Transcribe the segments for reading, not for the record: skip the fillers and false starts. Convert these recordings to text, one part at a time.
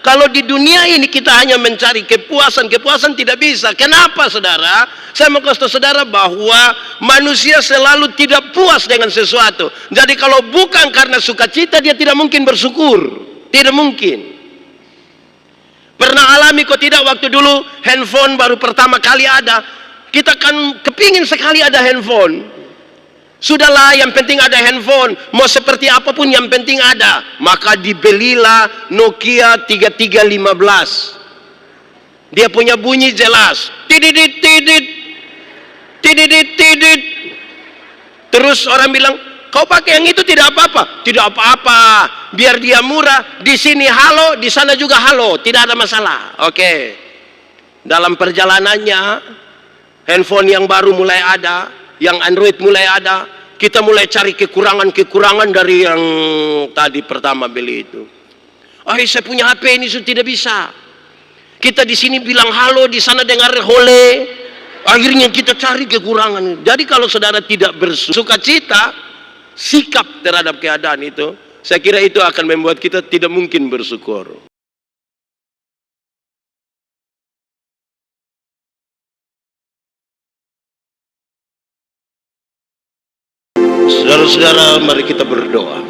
Kalau di dunia ini kita hanya mencari kepuasan tidak bisa. Kenapa, saudara? Saya mau kasih tahu saudara bahwa manusia selalu tidak puas dengan sesuatu. Jadi kalau bukan karena sukacita, dia tidak mungkin bersyukur. Tidak mungkin. Pernah alami kok tidak, waktu dulu handphone baru pertama kali ada, kita kan kepingin sekali ada handphone. Sudahlah, yang penting ada handphone. Mau seperti apapun yang penting ada. Maka dibelilah Nokia 3315. Dia punya bunyi jelas. Tididit, tidit. Tididit, tidit. Terus orang bilang, kau pakai yang itu tidak apa-apa. Tidak apa-apa. Biar dia murah. Di sini halo, di sana juga halo. Tidak ada masalah. Oke. Dalam perjalanannya, handphone yang baru mulai ada, yang Android mulai ada, kita mulai cari kekurangan-kekurangan dari yang tadi pertama beli itu. Saya punya HP ini sudah tidak bisa. Kita di sini bilang halo, di sana dengar hole. Akhirnya kita cari kekurangan. Jadi kalau saudara tidak bersukacita, sikap terhadap keadaan itu, saya kira itu akan membuat kita tidak mungkin bersyukur. Saudara-saudara, mari kita berdoa.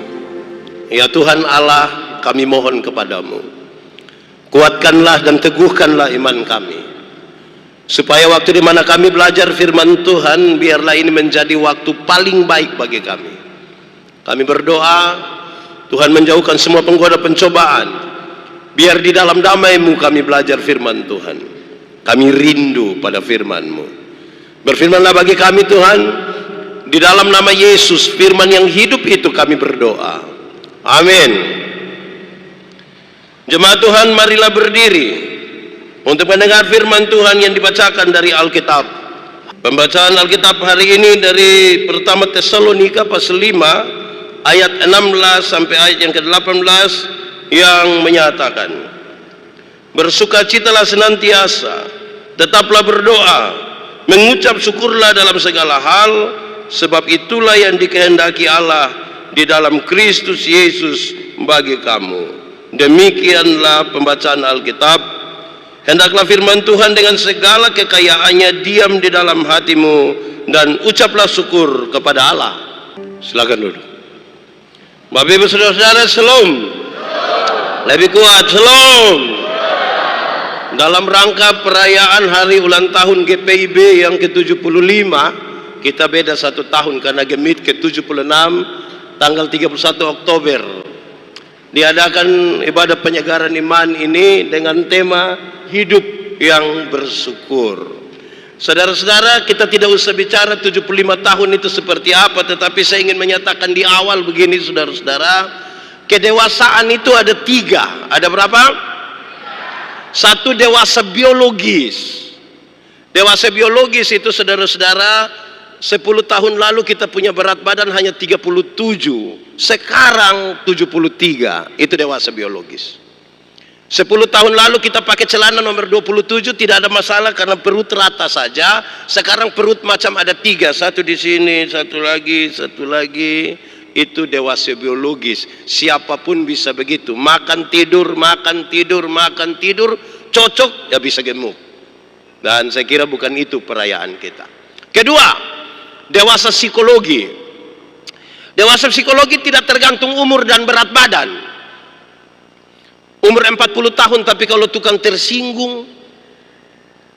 Ya Tuhan Allah, kami mohon kepadamu, kuatkanlah dan teguhkanlah iman kami, supaya waktu di mana kami belajar firman Tuhan, biarlah ini menjadi waktu paling baik bagi kami. Kami berdoa, Tuhan menjauhkan semua penggoda pencobaan. Biar di dalam damai-Mu kami belajar firman Tuhan. Kami rindu pada firman-Mu. Berfirmanlah bagi kami Tuhan. Di dalam nama Yesus, firman yang hidup itu kami berdoa. Amin. Jemaat Tuhan, marilah berdiri untuk mendengar firman Tuhan yang dibacakan dari Alkitab. Pembacaan Alkitab hari ini dari pertama Tesalonika pasal 5 ayat 16 sampai ayat yang ke-18 yang menyatakan, bersukacitalah senantiasa, tetaplah berdoa, mengucap syukurlah dalam segala hal, sebab itulah yang dikehendaki Allah di dalam Kristus Yesus bagi kamu. Demikianlah pembacaan Alkitab. Hendaklah firman Tuhan dengan segala kekayaannya diam di dalam hatimu, dan ucaplah syukur kepada Allah. Silakan duduk. Bapak Ibu Saudara-saudara, shalom. Lebih kuat, shalom. Dalam rangka perayaan hari ulang tahun GPIB yang ke-75, kita beda 1 tahun karena Gemit ke-76 tanggal 31 Oktober. Diadakan ibadah penyegaran iman ini dengan tema hidup yang bersyukur. Saudara-saudara, kita tidak usah bicara 75 tahun itu seperti apa, tetapi saya ingin menyatakan di awal begini, saudara-saudara, kedewasaan itu ada 3. Ada berapa? 1, dewasa biologis. Dewasa biologis itu, saudara-saudara, 10 tahun lalu kita punya berat badan hanya 37, sekarang 73, itu dewasa biologis. 10 tahun lalu kita pakai celana nomor 27 tidak ada masalah karena perut rata saja. Sekarang perut macam ada 3, satu di sini, satu lagi, itu dewasa biologis. Siapapun bisa begitu, makan tidur, cocok ya bisa gemuk. Dan saya kira bukan itu perayaan kita. Kedua, dewasa psikologi. Dewasa psikologi tidak tergantung umur dan berat badan. Umur 40 tahun tapi kalau tukang tersinggung,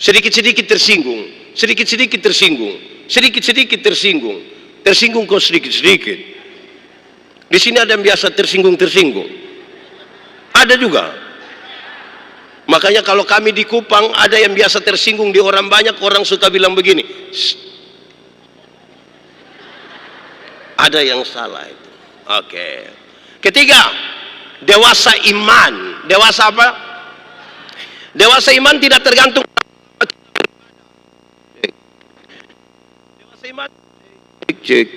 sedikit-sedikit tersinggung, sedikit-sedikit tersinggung, sedikit-sedikit tersinggung, tersinggung kok sedikit-sedikit. Di sini ada yang biasa tersinggung-tersinggung. Ada juga. Makanya kalau kami di Kupang ada yang biasa tersinggung di orang banyak, orang suka bilang begini, ada yang salah itu. Oke. Ketiga, dewasa iman. Dewasa apa? Dewasa iman tidak tergantung. Dewasa iman. Cek.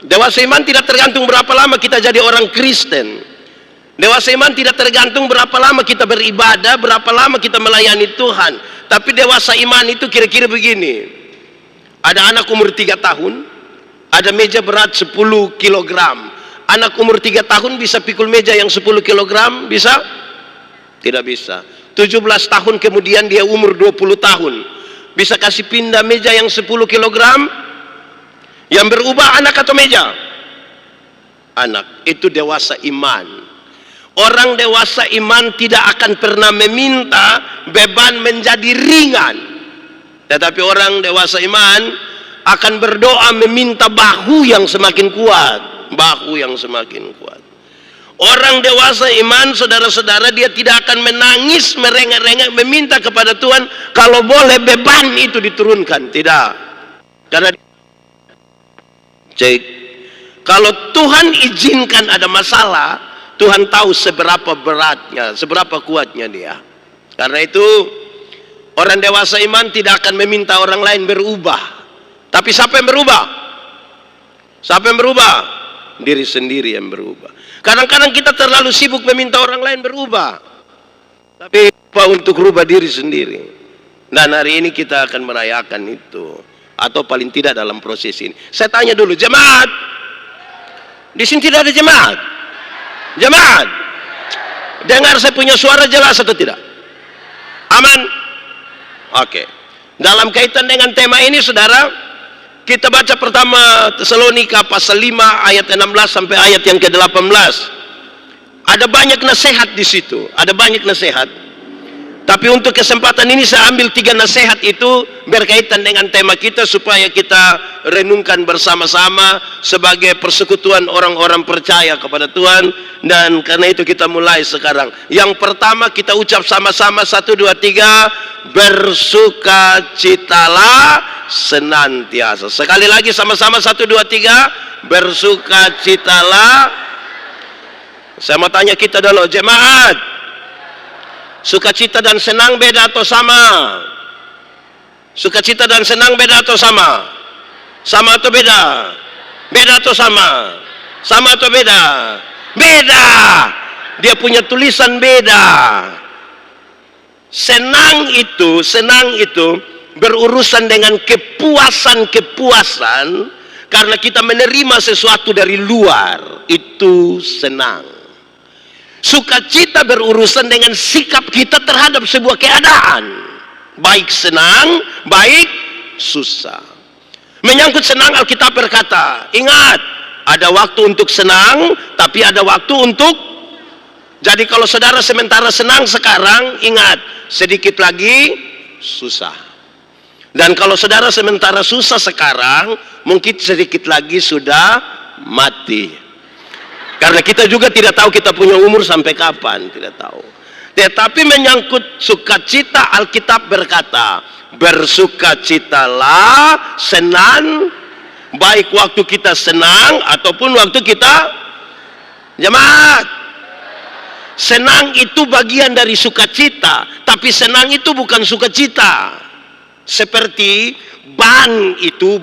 Dewasa iman tidak tergantung berapa lama kita jadi orang Kristen. Dewasa iman tidak tergantung berapa lama kita beribadah, berapa lama kita melayani Tuhan. Tapi dewasa iman itu kira-kira begini. Ada anak umur 3 tahun, ada meja berat 10 kg. Anak umur 3 tahun bisa pikul meja yang 10 kg, bisa? Tidak bisa. 17 tahun kemudian dia umur 20 tahun. Bisa kasih pindah meja yang 10 kilogram? Yang berubah anak atau meja? Anak. Itu dewasa iman. Orang dewasa iman tidak akan pernah meminta beban menjadi ringan. Tetapi orang dewasa iman akan berdoa meminta bahu yang semakin kuat. Bahu yang semakin kuat. Orang dewasa iman, saudara-saudara, dia tidak akan menangis, merengek-rengek, meminta kepada Tuhan, kalau boleh beban itu diturunkan. Tidak. Karena cek, kalau Tuhan izinkan ada masalah, Tuhan tahu seberapa beratnya, seberapa kuatnya dia. Karena itu, orang dewasa iman tidak akan meminta orang lain berubah. Tapi siapa yang berubah? Siapa yang berubah? Diri sendiri yang berubah. Kadang-kadang kita terlalu sibuk meminta orang lain berubah, tapi lupa untuk rubah diri sendiri. Dan hari ini kita akan merayakan itu, atau paling tidak dalam proses ini. Saya tanya dulu, jemaat, di sini tidak ada jemaat? Jemaat, dengar saya punya suara jelas atau tidak? Aman? Oke. Dalam kaitan dengan tema ini, saudara, kita baca pertama Tesalonika pasal 5 ayat 16 sampai ayat yang ke-18. Ada banyak nasihat di situ, ada banyak nasihat. Tapi untuk kesempatan ini saya ambil 3 nasihat itu berkaitan dengan tema kita supaya kita renungkan bersama-sama sebagai persekutuan orang-orang percaya kepada Tuhan. Dan karena itu kita mulai sekarang. Yang pertama kita ucap sama-sama 1, 2, 3, bersukacitalah senantiasa. Sekali lagi sama-sama 1, 2, 3, bersukacitalah. Saya mau tanya kita dulu, jemaat, sukacita dan senang beda atau sama? Sukacita dan senang beda atau sama? Sama atau beda? Beda atau sama? Sama atau beda? Beda. Dia punya tulisan beda. Senang itu berurusan dengan kepuasan-kepuasan karena kita menerima sesuatu dari luar. Itu senang. Sukacita berurusan dengan sikap kita terhadap sebuah keadaan, baik senang, baik susah. Menyangkut senang, Alkitab berkata, ingat, ada waktu untuk senang, tapi ada waktu untuk. Jadi kalau saudara sementara senang sekarang, ingat, sedikit lagi susah. Dan kalau saudara sementara susah sekarang, mungkin sedikit lagi sudah mati. Karena kita juga tidak tahu kita punya umur sampai kapan, tidak tahu. Tetapi menyangkut sukacita, Alkitab berkata, bersukacitalah senang, baik waktu kita senang ataupun waktu kita jemaat. Senang itu bagian dari sukacita, tapi senang itu bukan sukacita. Seperti ban itu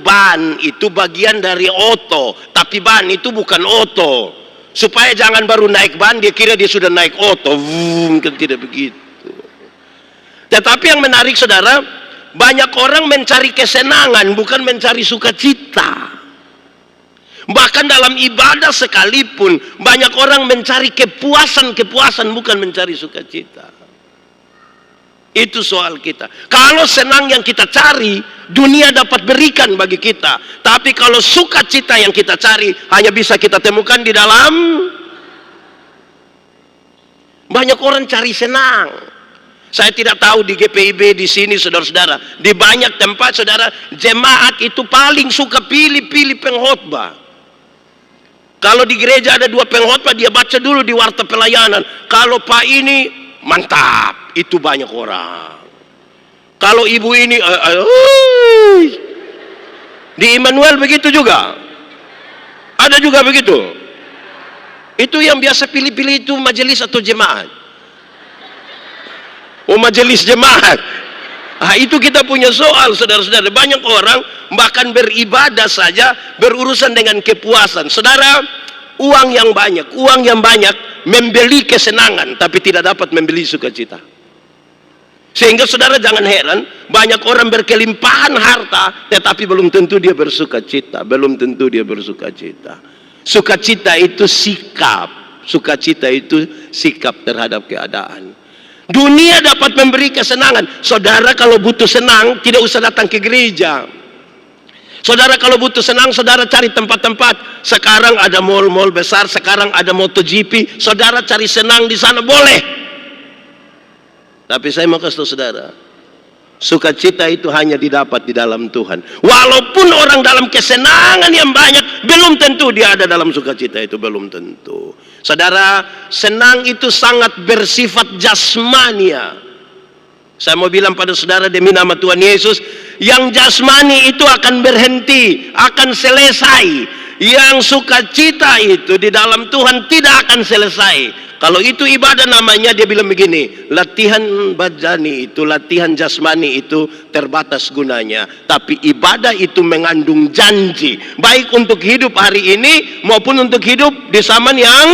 bagian dari oto, tapi ban itu bukan oto. Supaya jangan baru naik ban dia kira dia sudah naik oto, kan tidak begitu. Tetapi yang menarik saudara, banyak orang mencari kesenangan bukan mencari sukacita. Bahkan dalam ibadah sekalipun banyak orang mencari kepuasan bukan mencari sukacita. Itu soal kita. Kalau senang yang kita cari, dunia dapat berikan bagi kita. Tapi kalau sukacita yang kita cari, hanya bisa kita temukan di dalam. Banyak orang cari senang. Saya tidak tahu di GPIB di sini saudara-saudara. Di banyak tempat saudara, jemaat itu paling suka pilih-pilih pengkhotbah. Kalau di gereja ada 2 pengkhotbah, dia baca dulu di warta pelayanan. Kalau Pak ini mantap, itu banyak orang. Kalau ibu ini di Immanuel begitu juga. Ada juga begitu. Itu yang biasa pilih-pilih itu majelis atau jemaat? Oh, majelis jemaat. Itu kita punya soal saudara-saudara. Banyak orang bahkan beribadah saja berurusan dengan kepuasan. Saudara, uang yang banyak membeli kesenangan tapi tidak dapat membeli sukacita. Sehingga saudara jangan heran, banyak orang berkelimpahan harta tetapi belum tentu dia bersukacita, Sukacita itu sikap terhadap keadaan. Dunia dapat memberi kesenangan. Saudara kalau butuh senang, tidak usah datang ke gereja. Saudara kalau butuh senang, saudara cari tempat-tempat. Sekarang ada mall-mall besar, sekarang ada MotoGP. Saudara cari senang di sana, boleh. Tapi saya mau kasih tahu saudara, sukacita itu hanya didapat di dalam Tuhan. Walaupun orang dalam kesenangan yang banyak, belum tentu dia ada dalam sukacita itu, belum tentu. Saudara, senang itu sangat bersifat jasmania. Saya mau bilang pada saudara demi nama Tuhan Yesus, yang jasmani itu akan berhenti, akan selesai. Yang sukacita itu di dalam Tuhan tidak akan selesai. Kalau itu ibadah namanya, dia bilang begini, latihan badani itu, latihan jasmani itu terbatas gunanya. Tapi ibadah itu mengandung janji, baik untuk hidup hari ini maupun untuk hidup di zaman yang,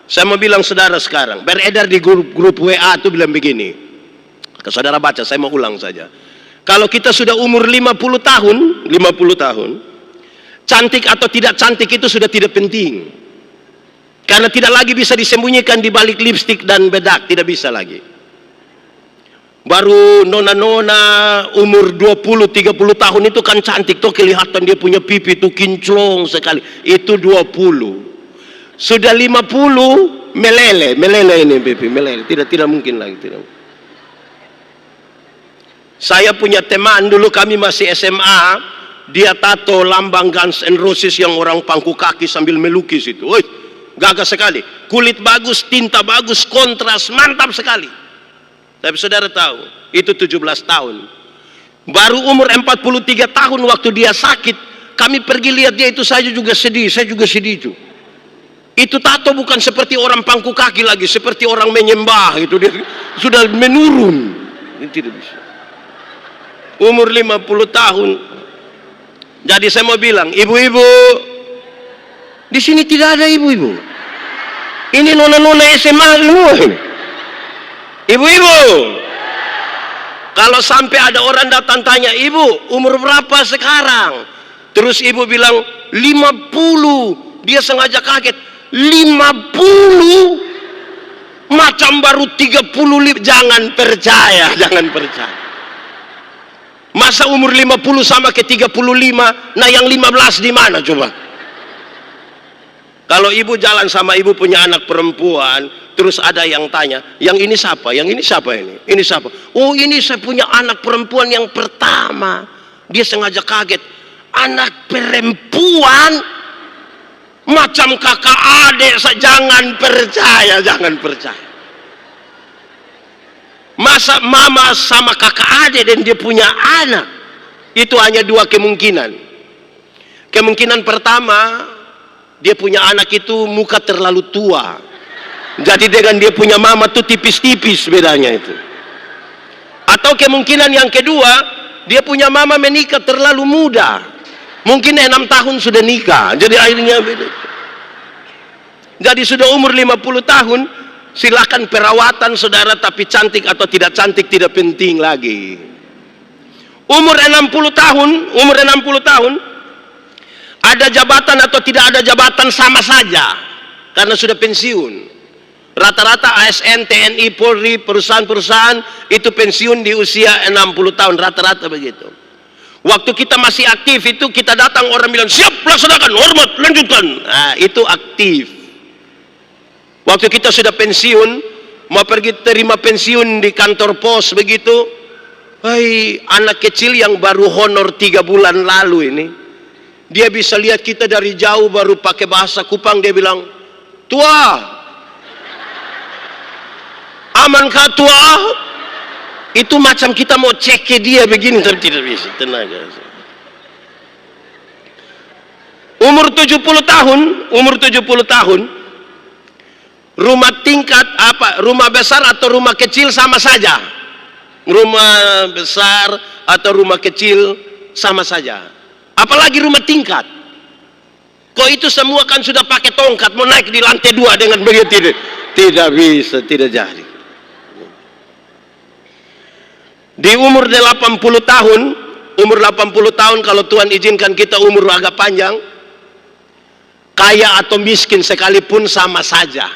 saya mau bilang saudara sekarang, beredar di grup WA itu bilang begini. Ke saudara baca, saya mau ulang saja. Kalau kita sudah umur 50 tahun, cantik atau tidak cantik itu sudah tidak penting. Karena tidak lagi bisa disembunyikan di balik lipstik dan bedak, tidak bisa lagi. Baru nona-nona umur 20-30 tahun itu kan cantik tuh, kelihatan dia punya pipi tuh kinclong sekali. Itu 20. Sudah 50 meleleh ini pipi, meleleh. Tidak mungkin lagi, tidak. Saya punya teman dulu, kami masih SMA, dia tato lambang Guns N' Roses yang orang pangku kaki sambil melukis itu. Gagah sekali, kulit bagus, tinta bagus, kontras, mantap sekali. Tapi saudara tahu, itu 17 tahun. Baru umur 43 tahun waktu dia sakit, kami pergi lihat dia itu, saya juga sedih itu. Itu tato bukan seperti orang pangku kaki lagi, seperti orang menyembah itu, dia sudah menurun. Ini tidak bisa. Umur 50 tahun. Jadi saya mau bilang, ibu-ibu, di sini tidak ada ibu-ibu. Ini nona-nona SMA semua. Ibu-ibu, kalau sampai ada orang datang tanya, ibu umur berapa sekarang? Terus ibu bilang 50, dia sengaja kaget. 50? Macam baru 30, jangan percaya. Masa umur 50 sama ke 35, nah yang 15 di mana coba? Kalau ibu jalan sama ibu punya anak perempuan, terus ada yang tanya, yang ini siapa? Yang ini siapa ini? Ini siapa? Oh, ini saya punya anak perempuan yang pertama. Dia sengaja kaget. Anak perempuan? Macam kakak adik, jangan percaya. Masa mama sama kakak adik dan dia punya anak? Itu hanya dua kemungkinan. Kemungkinan pertama, dia punya anak itu muka terlalu tua. Jadi dengan dia punya mama tuh tipis-tipis bedanya itu. Atau kemungkinan yang kedua, dia punya mama menikah terlalu muda. Mungkin 6 tahun sudah nikah. Jadi akhirnya beda. Jadi sudah umur 50 tahun, silakan perawatan saudara, tapi cantik atau tidak cantik tidak penting lagi. Umur 60 tahun, ada jabatan atau tidak ada jabatan sama saja, karena sudah pensiun. Rata-rata ASN, TNI, Polri, perusahaan-perusahaan itu pensiun di usia 60 tahun, rata-rata begitu. Waktu kita masih aktif itu kita datang, orang bilang siap, laksanakan, hormat, lanjutkan. Nah, itu aktif. Waktu kita sudah pensiun, mau pergi terima pensiun di kantor pos begitu, anak kecil yang baru honor 3 bulan lalu ini, dia bisa lihat kita dari jauh, baru pakai bahasa Kupang, dia bilang, tua, amankah tua? Itu macam kita mau cek ke dia begini, tapi tidak bisa, tenaga. Umur 70 tahun, rumah tingkat rumah besar atau rumah kecil sama saja. Rumah besar atau rumah kecil sama saja. Apalagi rumah tingkat. Kok itu semua kan sudah pakai tongkat, mau naik di lantai 2 dengan begitu? Tidak bisa, tidak jadi. Di umur 80 tahun, kalau Tuhan izinkan kita umur agak panjang, kaya atau miskin sekalipun sama saja.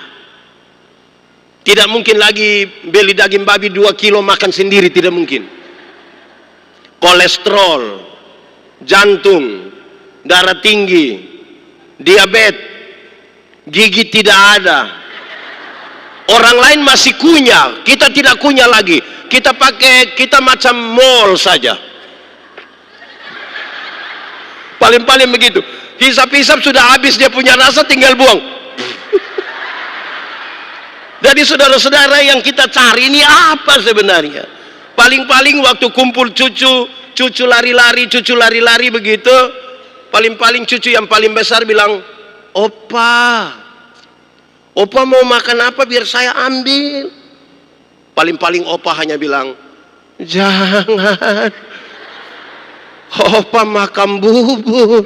Tidak mungkin lagi beli daging babi 2 kilo makan sendiri, tidak mungkin. Kolesterol, jantung, darah tinggi, diabetes, gigi tidak ada. Orang lain masih kunyah, kita tidak kunyah lagi. Kita macam mall saja. Paling-paling begitu. Hisap-hisap sudah habis, dia punya rasa, tinggal buang. Jadi saudara-saudara, yang kita cari ini apa sebenarnya? Paling-paling waktu kumpul cucu lari-lari begitu. Paling-paling cucu yang paling besar bilang, Opa mau makan apa biar saya ambil. Paling-paling opa hanya bilang, jangan. Opa makan bubur.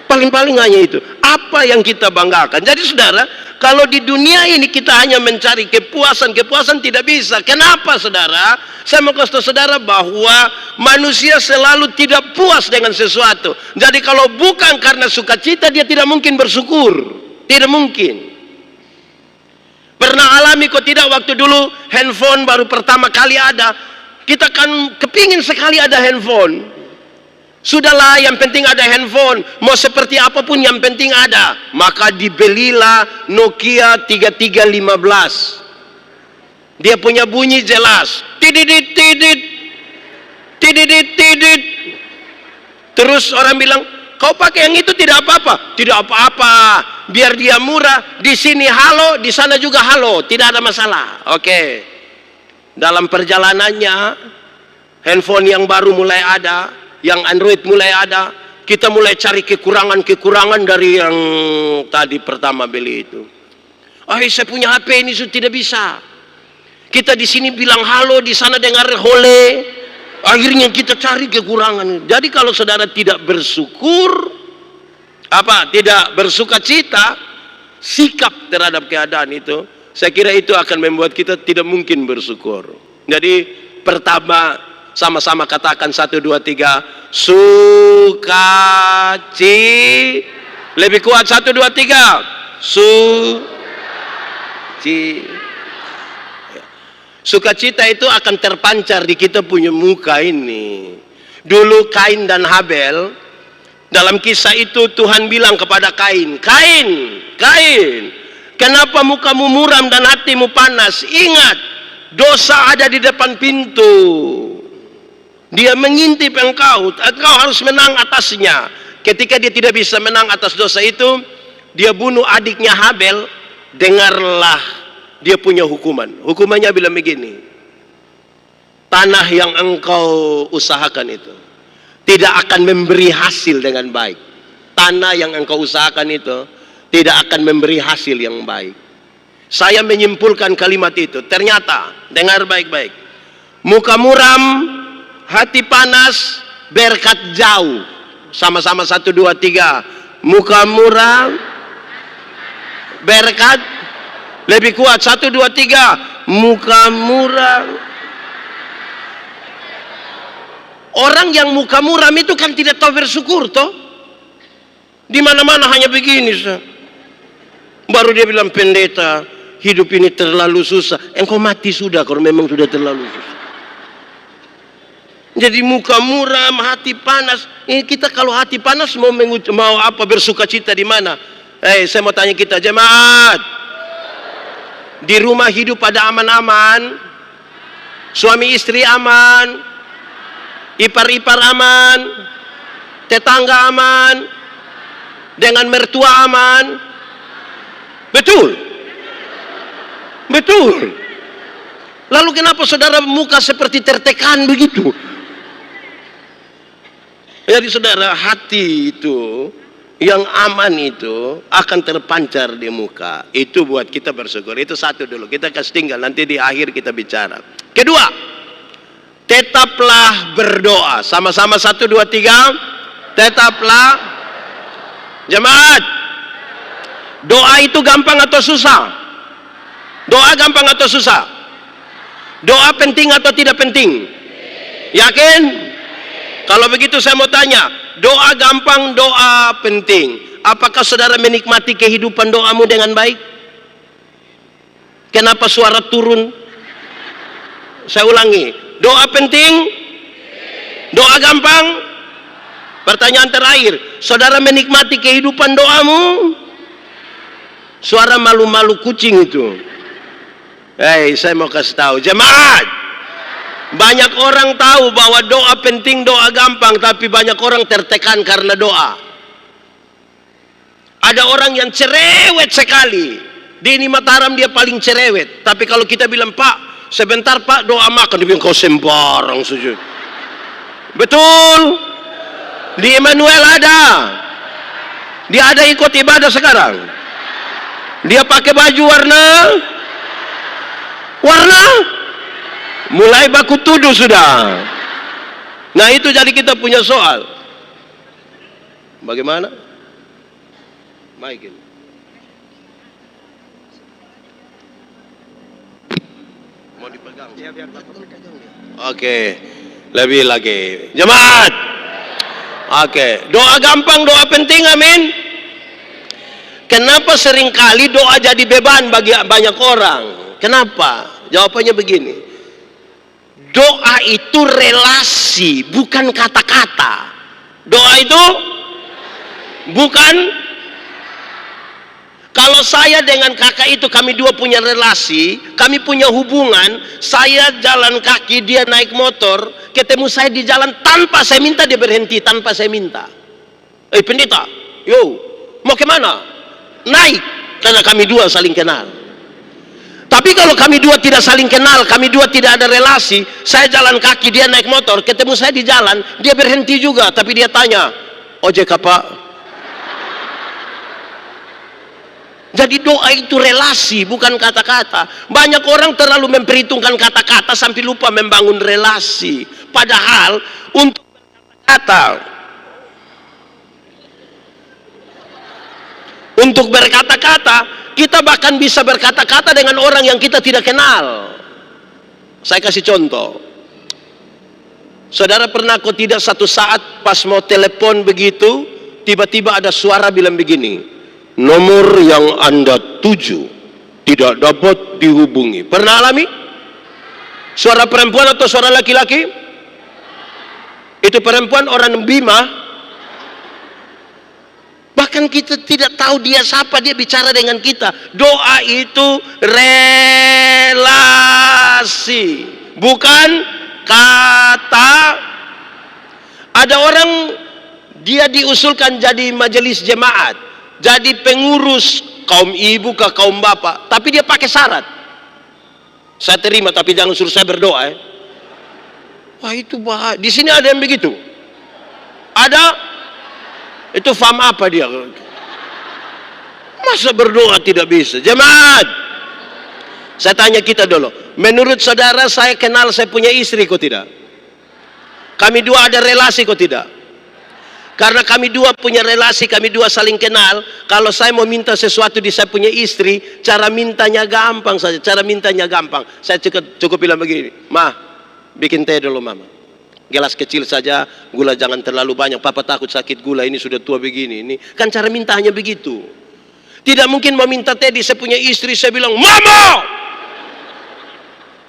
Paling-paling hanya itu. Apa yang kita banggakan? Jadi saudara, kalau di dunia ini kita hanya mencari kepuasan tidak bisa. Kenapa saudara? Saya mau kasih tahu saudara bahwa manusia selalu tidak puas dengan sesuatu. Jadi kalau bukan karena sukacita, dia tidak mungkin bersyukur. Tidak mungkin. Pernah alami kok tidak, waktu dulu handphone baru pertama kali ada, kita kan kepingin sekali ada handphone. Sudahlah, yang penting ada handphone. Mau seperti apapun yang penting ada. Maka dibelilah Nokia 3315. Dia punya bunyi jelas. Tididit, tidit. Tididit, tidit. Terus orang bilang, kau pakai yang itu tidak apa-apa. Tidak apa-apa. Biar dia murah. Di sini halo, di sana juga halo. Tidak ada masalah. Oke. Dalam perjalanannya, handphone yang baru mulai ada, yang Android mulai ada, kita mulai cari kekurangan dari yang tadi pertama beli itu. Saya punya HP ini sudah tidak bisa. Kita di sini bilang halo, di sana dengar hole. Akhirnya kita cari kekurangan. Jadi kalau saudara tidak bersyukur, tidak bersukacita, sikap terhadap keadaan itu, saya kira itu akan membuat kita tidak mungkin bersyukur. Jadi pertama, sama-sama katakan 1, 2, 3. Lebih kuat 1, 2, 3. Sukacita itu akan terpancar di kita punya muka ini. Dulu Kain dan Habel, dalam kisah itu Tuhan bilang kepada Kain, Kain, kenapa mukamu muram dan hatimu panas? Ingat, dosa ada di depan pintu. Dia mengintip engkau harus menang atasnya. Ketika dia tidak bisa menang atas dosa itu, dia bunuh adiknya Habel. Dengarlah, dia punya hukuman. Hukumannya bilang begini, tanah yang engkau usahakan itu tidak akan memberi hasil dengan baik. Tanah yang engkau usahakan itu tidak akan memberi hasil yang baik. Saya menyimpulkan kalimat itu. Ternyata, dengar baik-baik, muka muram, hati panas, berkat jauh. Sama-sama 1, 2, 3. Muka muram, berkat. Lebih kuat 1, 2, 3. Muka muram. Orang yang muka muram itu kan tidak tahu bersyukur toh. Di mana-mana hanya begini. Baru dia bilang, pendeta, hidup ini terlalu susah. Engkau mati sudah kalau memang sudah terlalu susah. Jadi muka muram, hati panas. Kita kalau hati panas mau bersukacita di mana? Saya mau tanya kita jemaat. Di rumah hidup pada aman-aman, suami istri aman, ipar-ipar aman, tetangga aman, dengan mertua aman. Betul? Betul. Lalu kenapa saudara muka seperti tertekan begitu? Jadi saudara, hati itu yang aman itu akan terpancar di muka. Itu buat kita bersyukur. Itu satu dulu, kita kasih tinggal, nanti di akhir kita bicara. Kedua, tetaplah berdoa. Sama-sama 1, 2, 3. Tetaplah. Jemaat, doa itu gampang atau susah? Doa gampang atau susah? Doa penting atau tidak penting? Yakin? Kalau begitu saya mau tanya, doa gampang, doa penting. Apakah saudara menikmati kehidupan doamu dengan baik? Kenapa suara turun? Saya ulangi, doa penting, doa gampang. Pertanyaan terakhir, saudara menikmati kehidupan doamu? Suara malu-malu kucing itu. Saya mau kasih tahu jemaat, banyak orang tahu bahwa doa penting, doa gampang, tapi banyak orang tertekan karena doa. Ada orang yang cerewet sekali. Di ini Mataram dia paling cerewet. Tapi kalau kita bilang, Pak, sebentar Pak, doa makan, dia bilang, kau sembarang saja. Betul. Di Emmanuel ada. Dia ada ikut ibadah sekarang. Dia pakai baju warna mulai baku tuduh sudah. Nah itu jadi kita punya soal. Bagaimana? Baik ini. Mau dipegang? Ya, biar Oke, lebih lagi. Jemaat. Oke, doa gampang, doa penting, amin. Kenapa seringkali doa jadi beban bagi banyak orang? Kenapa? Jawabannya begini. Doa itu relasi, bukan kata-kata. Doa itu bukan. Kalau saya dengan kakak itu, kami dua punya relasi, kami punya hubungan. Saya jalan kaki, dia naik motor, ketemu saya di jalan tanpa saya minta, dia berhenti tanpa saya minta. Pendeta, yo, mau kemana? Naik, karena kami dua saling kenal. Tapi kalau kami dua tidak saling kenal, kami dua tidak ada relasi, saya jalan kaki, dia naik motor, ketemu saya di jalan, dia berhenti juga, tapi dia tanya, ojek apa? Jadi doa itu relasi, bukan kata-kata. Banyak orang terlalu memperhitungkan kata-kata sampai lupa membangun relasi. Padahal untuk berkata-kata, kita bahkan bisa berkata-kata dengan orang yang kita tidak kenal. Saya kasih contoh. Saudara pernah kok tidak satu saat pas mau telepon begitu, tiba-tiba ada suara bilang begini, nomor yang Anda tuju tidak dapat dihubungi. Pernah alami? Suara perempuan atau suara laki-laki? Itu perempuan orang Bima. Bahkan kita tidak tahu dia siapa, dia bicara dengan kita. Doa itu relasi, bukan kata. Ada orang dia diusulkan jadi majelis jemaat, jadi pengurus kaum ibu ke kaum bapak, tapi dia pakai syarat. Saya terima, tapi jangan suruh saya berdoa. Wah itu bahaya. Di sini ada yang begitu. Ada. Itu faham apa dia? Masa berdoa tidak bisa? Jemaat, saya tanya kita dulu. Menurut saudara, saya kenal, saya punya istri kok tidak? Kami dua ada relasi kok tidak? Karena kami dua punya relasi, kami dua saling kenal. Kalau saya mau minta sesuatu di saya punya istri, cara mintanya gampang saja. Cara mintanya gampang. Saya cukup bilang begini, Ma, bikin teh dulu Mama. Gelas kecil saja, gula jangan terlalu banyak. Papa takut sakit gula, ini sudah tua begini. Ini kan cara minta hanya begitu. Tidak mungkin mau minta teh di saya punya istri, saya bilang, Mama,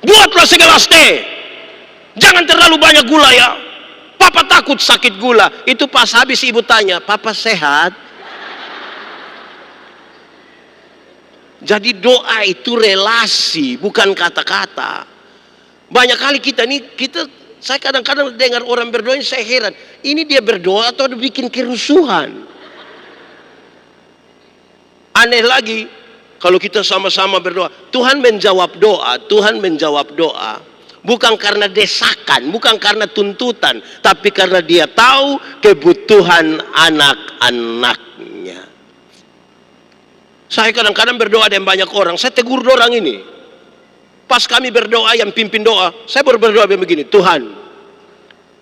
buatlah segelas teh. Jangan terlalu banyak gula ya. Papa takut sakit gula. Itu pas habis ibu tanya, Papa sehat? Jadi doa itu relasi, bukan kata-kata. Banyak kali saya kadang-kadang dengar orang berdoa, saya heran. Ini dia berdoa atau dia bikin kerusuhan? Aneh lagi, kalau kita sama-sama berdoa, Tuhan menjawab doa, Tuhan menjawab doa. Bukan karena desakan, bukan karena tuntutan, tapi karena dia tahu kebutuhan anak-anaknya. Saya kadang-kadang berdoa dengan banyak orang, saya tegur orang ini. Pas kami berdoa, yang pimpin doa, saya berdoa begini, Tuhan,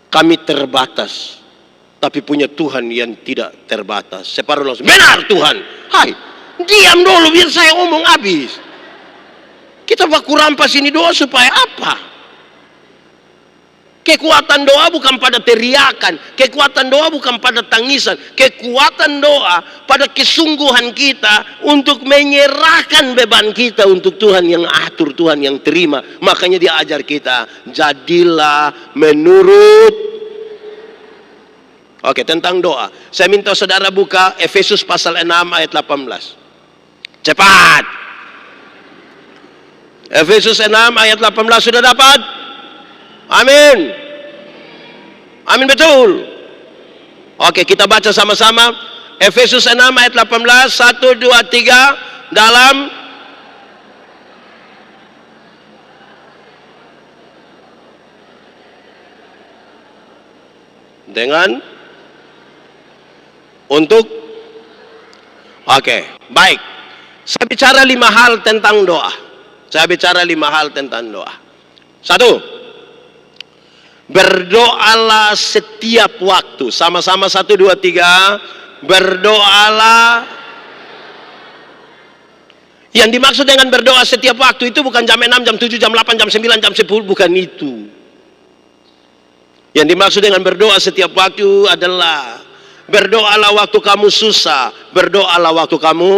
kami terbatas, tapi punya Tuhan yang tidak terbatas. Saya baru langsung, benar Tuhan. Hai, diam dulu biar saya omong habis. Kita baku rampas ini doa supaya apa? Kekuatan doa bukan pada teriakan, kekuatan doa bukan pada tangisan, kekuatan doa pada kesungguhan kita untuk menyerahkan beban kita untuk Tuhan yang atur, Tuhan yang terima. Makanya dia ajar kita, jadilah menurut. Oke, tentang doa. Saya minta saudara buka Efesus pasal 6 ayat 18. Cepat. Efesus 6 ayat 18 sudah dapat? Amin. Amin, betul. Oke, kita baca sama-sama. Efesus 6 ayat 18. 1, 2, 3. Dalam. Dengan. Untuk. Oke, baik. Saya bicara 5 hal tentang doa. Saya bicara 5 hal tentang doa. 1. Berdoalah setiap waktu. Sama-sama 1, 2, 3. Berdoalah. Yang dimaksud dengan berdoa setiap waktu itu bukan jam 6, jam 7, jam 8, jam 9, jam 10. Bukan itu. Yang dimaksud dengan berdoa setiap waktu adalah berdoalah waktu kamu susah. Berdoalah waktu kamu.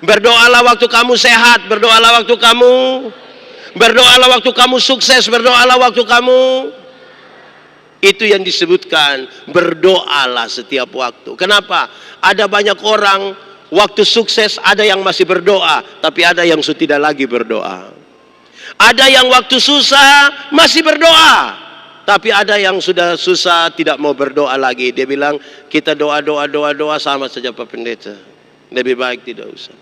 Berdoalah waktu kamu sehat. Berdoalah waktu kamu. Berdoalah waktu kamu sukses, berdoalah waktu kamu. Itu yang disebutkan berdoalah setiap waktu. Kenapa? Ada banyak orang waktu sukses ada yang masih berdoa, tapi ada yang sudah tidak lagi berdoa. Ada yang waktu susah masih berdoa, tapi ada yang sudah susah tidak mau berdoa lagi. Dia bilang kita doa sama saja Pak Pendeta. Lebih baik tidak usah.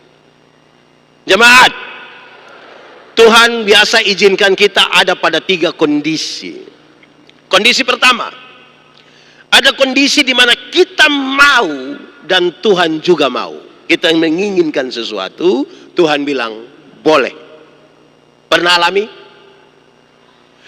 Jemaat, Tuhan biasa izinkan kita ada pada 3 kondisi. Kondisi pertama, ada kondisi di mana kita mau dan Tuhan juga mau. Kita menginginkan sesuatu, Tuhan bilang boleh. Pernah alami?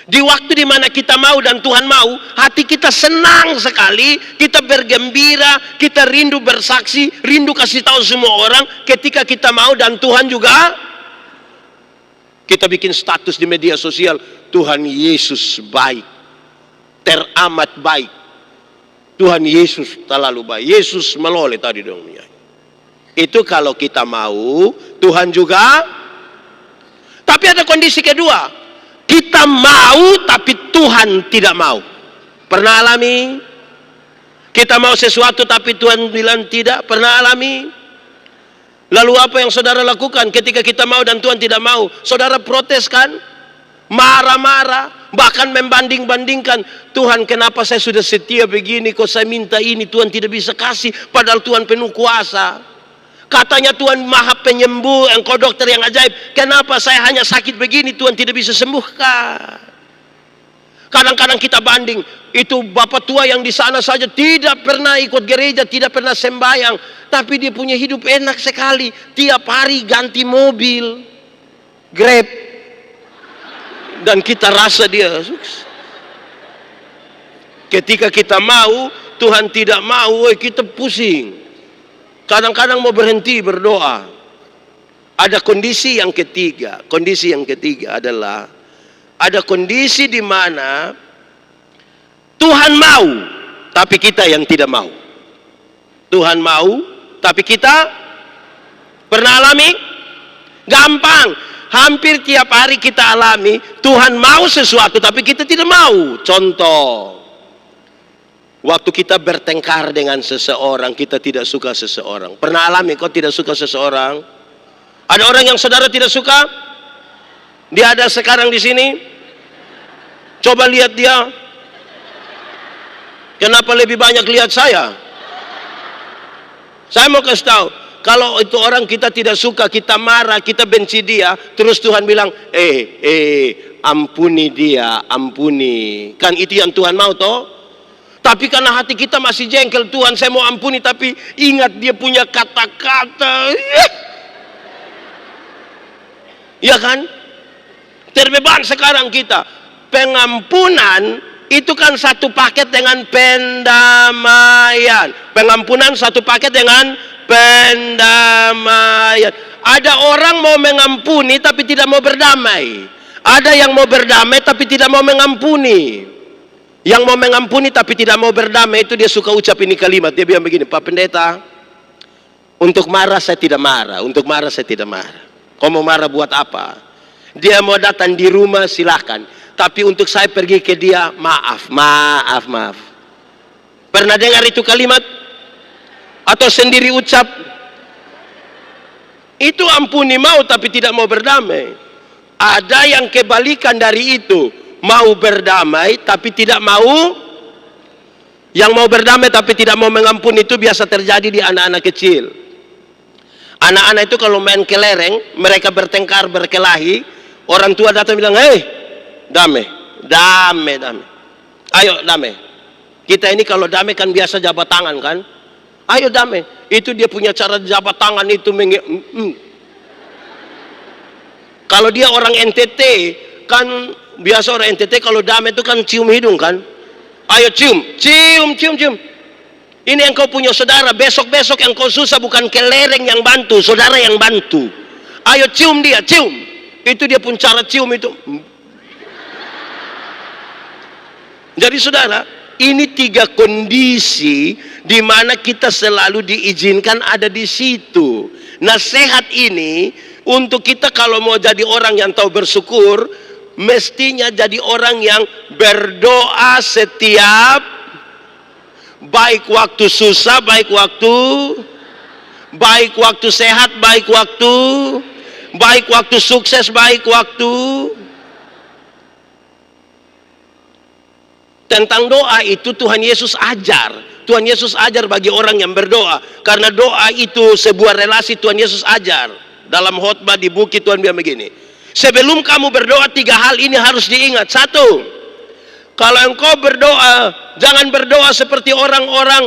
Di waktu di mana kita mau dan Tuhan mau, hati kita senang sekali, kita bergembira, kita rindu bersaksi, rindu kasih tahu semua orang ketika kita mau dan Tuhan juga. Kita bikin status di media sosial, Tuhan Yesus baik, teramat baik. Tuhan Yesus terlalu baik. Yesus meloleh tadi dong. Itu kalau kita mau, Tuhan juga. Tapi ada kondisi kedua, kita mau tapi Tuhan tidak mau. Pernah alami? Kita mau sesuatu tapi Tuhan bilang tidak. Pernah alami? Lalu apa yang saudara lakukan ketika kita mau dan Tuhan tidak mau? Saudara protes kan? Marah-marah, bahkan membanding-bandingkan. Tuhan, kenapa saya sudah setia begini, kok saya minta ini Tuhan tidak bisa kasih, padahal Tuhan penuh kuasa. Katanya Tuhan maha penyembuh, engkau dokter yang ajaib. Kenapa saya hanya sakit begini, Tuhan tidak bisa sembuhkan? Kadang-kadang kita banding, itu bapak tua yang di sana saja tidak pernah ikut gereja, tidak pernah sembahyang, tapi dia punya hidup enak sekali. Tiap hari ganti mobil, Grab, dan kita rasa dia sukses. Ketika kita mau, Tuhan tidak mau, kita pusing. Kadang-kadang mau berhenti berdoa. Ada kondisi yang ketiga. Kondisi yang ketiga adalah ada kondisi di mana Tuhan mau, tapi kita yang tidak mau. Tuhan mau, tapi kita pernah alami? Gampang. Hampir tiap hari kita alami, Tuhan mau sesuatu, tapi kita tidak mau. Contoh, waktu kita bertengkar dengan seseorang, kita tidak suka seseorang. Pernah alami kok tidak suka seseorang? Ada orang yang saudara tidak suka? Dia ada sekarang di sini. Coba lihat dia. Kenapa lebih banyak lihat saya? Saya mau kasih tahu, kalau itu orang kita tidak suka, kita marah, kita benci dia, terus Tuhan bilang, ampuni dia, ampuni. Kan itu yang Tuhan mau toh? Tapi karena hati kita masih jengkel, Tuhan saya mau ampuni, tapi ingat dia punya kata-kata. Ya kan? Terbeban sekarang kita. Pengampunan itu kan satu paket dengan pendamaian. Pengampunan satu paket dengan pendamaian. Ada orang mau mengampuni tapi tidak mau berdamai. Ada yang mau berdamai tapi tidak mau mengampuni. Yang mau mengampuni tapi tidak mau berdamai itu dia suka ucap ini kalimat. Dia bilang begini, Pak Pendeta, untuk marah saya tidak marah, untuk marah saya tidak marah. Kau mau marah buat apa? Dia mau datang di rumah silahkan, tapi untuk saya pergi ke dia, maaf, maaf, maaf. Pernah dengar itu kalimat? Atau sendiri ucap? Itu ampuni mau tapi tidak mau berdamai. Ada yang kebalikan dari itu, mau berdamai tapi tidak mau. Yang mau berdamai tapi tidak mau mengampuni itu biasa terjadi di anak-anak kecil. Anak-anak itu kalau main kelereng, mereka bertengkar, berkelahi, orang tua datang bilang, hei, damai, damai, damai. Ayo damai. Kita ini kalau damai kan biasa jabat tangan kan? Ayo damai. Itu dia punya cara jabat tangan itu. Kalau dia orang NTT, kan biasa orang NTT kalau damai itu kan cium hidung kan? Ayo cium, cium, cium, cium. Ini yang kau punya saudara, besok-besok yang kau susah bukan kelereng yang bantu, saudara yang bantu. Ayo cium dia, cium. Itu dia pun cara cium itu. Jadi saudara, ini 3 kondisi di mana kita selalu diizinkan ada di situ. Nasihat ini untuk kita kalau mau jadi orang yang tahu bersyukur, mestinya jadi orang yang berdoa setiap, baik waktu susah, baik waktu sehat, baik waktu sukses, baik waktu. Tentang doa itu Tuhan Yesus ajar. Tuhan Yesus ajar bagi orang yang berdoa. Karena doa itu sebuah relasi. Tuhan Yesus ajar. Dalam khotbah di bukit Tuhan bilang begini, sebelum kamu berdoa 3 hal ini harus diingat. 1, kalau engkau berdoa, jangan berdoa seperti orang-orang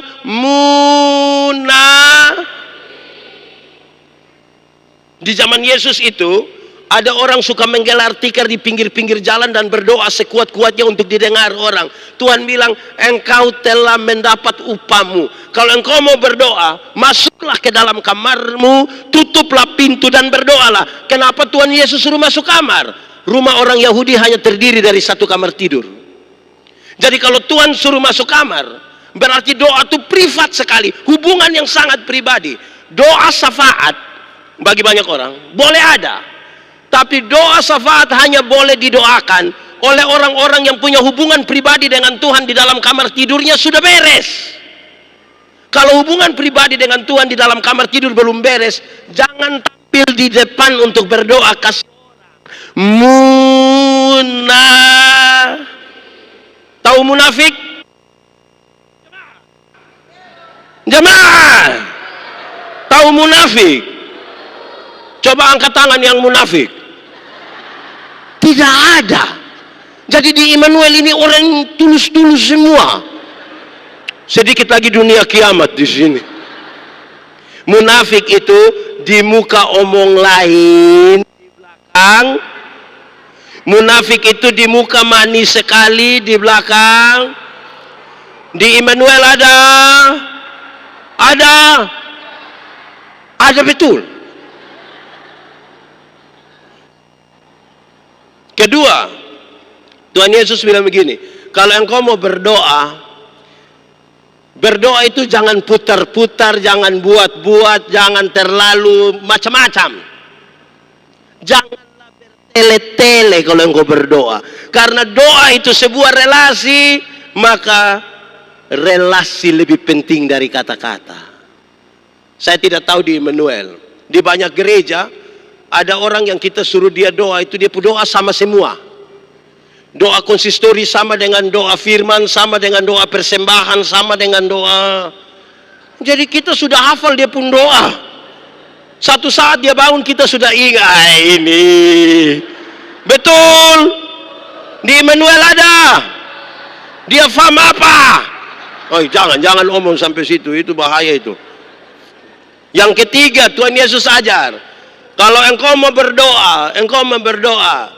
Di zaman Yesus itu ada orang suka menggelar tikar di pinggir-pinggir jalan dan berdoa sekuat-kuatnya untuk didengar orang. Tuhan bilang, engkau telah mendapat upamu. Kalau engkau mau berdoa, masuklah ke dalam kamarmu, tutuplah pintu dan berdoalah. Kenapa Tuhan Yesus suruh masuk kamar? Rumah orang Yahudi hanya terdiri dari 1 kamar tidur. Jadi kalau Tuhan suruh masuk kamar, berarti doa itu privat sekali, hubungan yang sangat pribadi. Doa syafaat bagi banyak orang boleh ada, tapi doa syafaat hanya boleh didoakan oleh orang-orang yang punya hubungan pribadi dengan Tuhan di dalam kamar tidurnya sudah beres. Kalau hubungan pribadi dengan Tuhan di dalam kamar tidur belum beres, jangan tampil di depan untuk berdoa kasih orang. Tahu munafik? Jemaah, tahu munafik? Coba angkat tangan yang munafik. Tidak ada. Jadi di Immanuel ini orang tulus-tulus semua. Sedikit lagi dunia kiamat di sini. Munafik itu di muka omong lain, di belakang. Munafik itu di muka manis sekali, di belakang. Di Immanuel ada betul. Kedua, Tuhan Yesus bilang begini, kalau engkau mau berdoa, berdoa itu jangan putar-putar, jangan buat-buat, jangan terlalu macam-macam. Janganlah bertele-tele kalau engkau berdoa. Karena doa itu sebuah relasi, maka relasi lebih penting dari kata-kata. Saya tidak tahu di Immanuel, di banyak gereja, ada orang yang kita suruh dia doa, itu dia doa sama semua. Doa konsistori sama dengan doa firman, sama dengan doa persembahan, sama dengan doa. Jadi kita sudah hafal dia pun doa. Satu saat dia bangun kita sudah ingat ini. Betul. Di Immanuel ada. Dia faham apa? Oh, jangan omong sampai situ, itu bahaya itu. Yang ketiga, Tuhan Yesus ajar. Kalau engkau mau berdoa,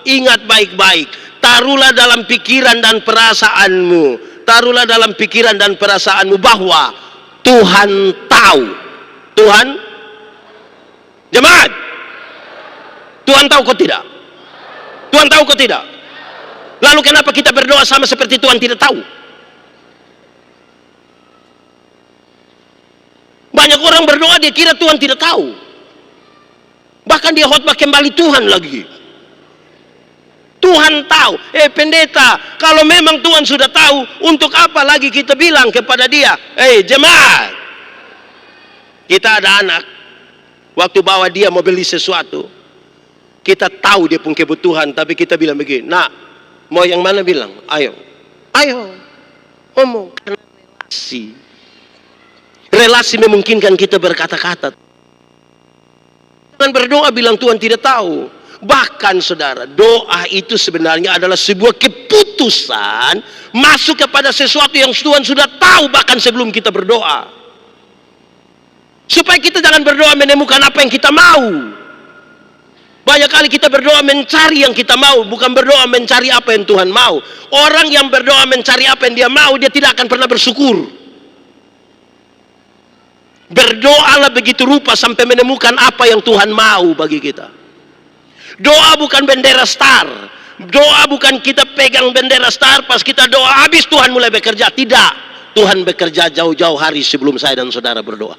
ingat baik-baik. Taruhlah dalam pikiran dan perasaanmu. Taruhlah dalam pikiran dan perasaanmu bahwa Tuhan tahu. Tuhan, jemaat, Tuhan tahu kau tidak? Tuhan tahu kau tidak? Lalu kenapa kita berdoa sama seperti Tuhan tidak tahu? Banyak orang berdoa dia kira Tuhan tidak tahu. Bahkan dia khotbah kembali Tuhan lagi. Tuhan tahu. Pendeta, kalau memang Tuhan sudah tahu, untuk apa lagi kita bilang kepada dia? Jemaat, kita ada anak, waktu bawa dia mau beli sesuatu, kita tahu dia punya kebutuhan, tapi kita bilang begini, nak, mau yang mana bilang? Ayo ngomong. Relasi memungkinkan kita berkata-kata. Jangan berdoa bilang Tuhan tidak tahu. Bahkan saudara, doa itu sebenarnya adalah sebuah keputusan masuk kepada sesuatu yang Tuhan sudah tahu bahkan sebelum kita berdoa. Supaya kita jangan berdoa menemukan apa yang kita mau. Banyak kali kita berdoa mencari yang kita mau, bukan berdoa mencari apa yang Tuhan mau. Orang yang berdoa mencari apa yang dia mau, dia tidak akan pernah bersyukur. Berdoalah begitu rupa sampai menemukan apa yang Tuhan mau bagi kita. Doa bukan bendera star. Doa bukan kita pegang bendera star, pas kita doa habis Tuhan mulai bekerja. Tidak. Tuhan bekerja jauh-jauh hari sebelum saya dan saudara berdoa.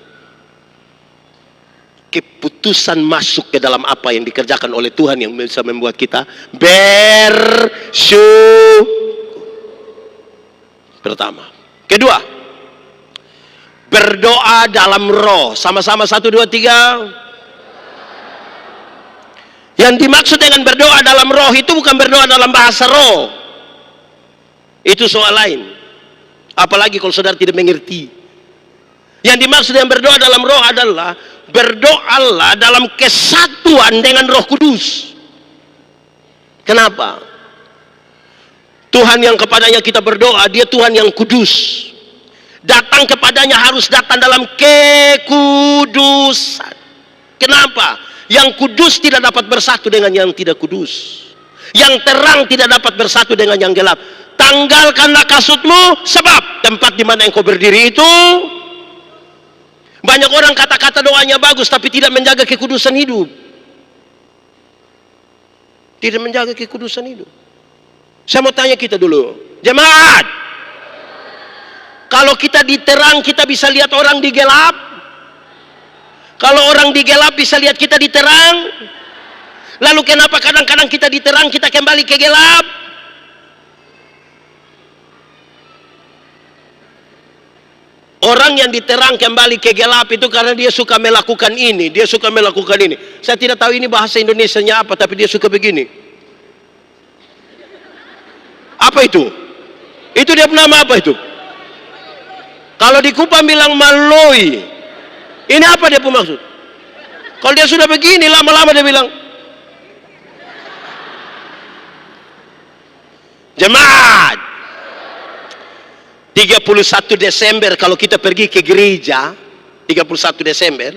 Keputusan masuk ke dalam apa yang dikerjakan oleh Tuhan yang bisa membuat kita bersyukur. Pertama. Kedua, berdoa dalam roh. Sama-sama 1, 2, 3. Yang dimaksud dengan berdoa dalam roh itu bukan berdoa dalam bahasa roh. Itu soal lain. Apalagi kalau saudara tidak mengerti. Yang dimaksud dengan berdoa dalam roh adalah berdoalah dalam kesatuan dengan Roh Kudus. Kenapa? Tuhan yang kepadanya kita berdoa, dia Tuhan yang kudus. Datang kepadanya harus datang dalam kekudusan. Kenapa? Yang kudus tidak dapat bersatu dengan yang tidak kudus. Yang terang tidak dapat bersatu dengan yang gelap. Tanggalkanlah kasutmu, sebab tempat di mana engkau berdiri itu. Banyak orang kata-kata doanya bagus, tapi tidak menjaga kekudusan hidup. Tidak menjaga kekudusan hidup. Saya mau tanya kita dulu, jemaat. Kalau kita di terang, kita bisa lihat orang di gelap. Kalau orang di gelap bisa lihat kita di terang. Lalu kenapa kadang-kadang kita di terang, kita kembali ke gelap? Orang yang diterang kembali ke gelap itu karena dia suka melakukan ini, dia suka melakukan ini. Saya tidak tahu ini bahasa Indonesianya apa, tapi dia suka begini. Apa itu? Itu dia nama apa itu? Kalau di Kupang bilang maloi. Ini apa dia pun maksud? Kalau dia sudah begini, lama-lama dia bilang, jemaat, 31 Desember kalau kita pergi ke gereja, 31 Desember,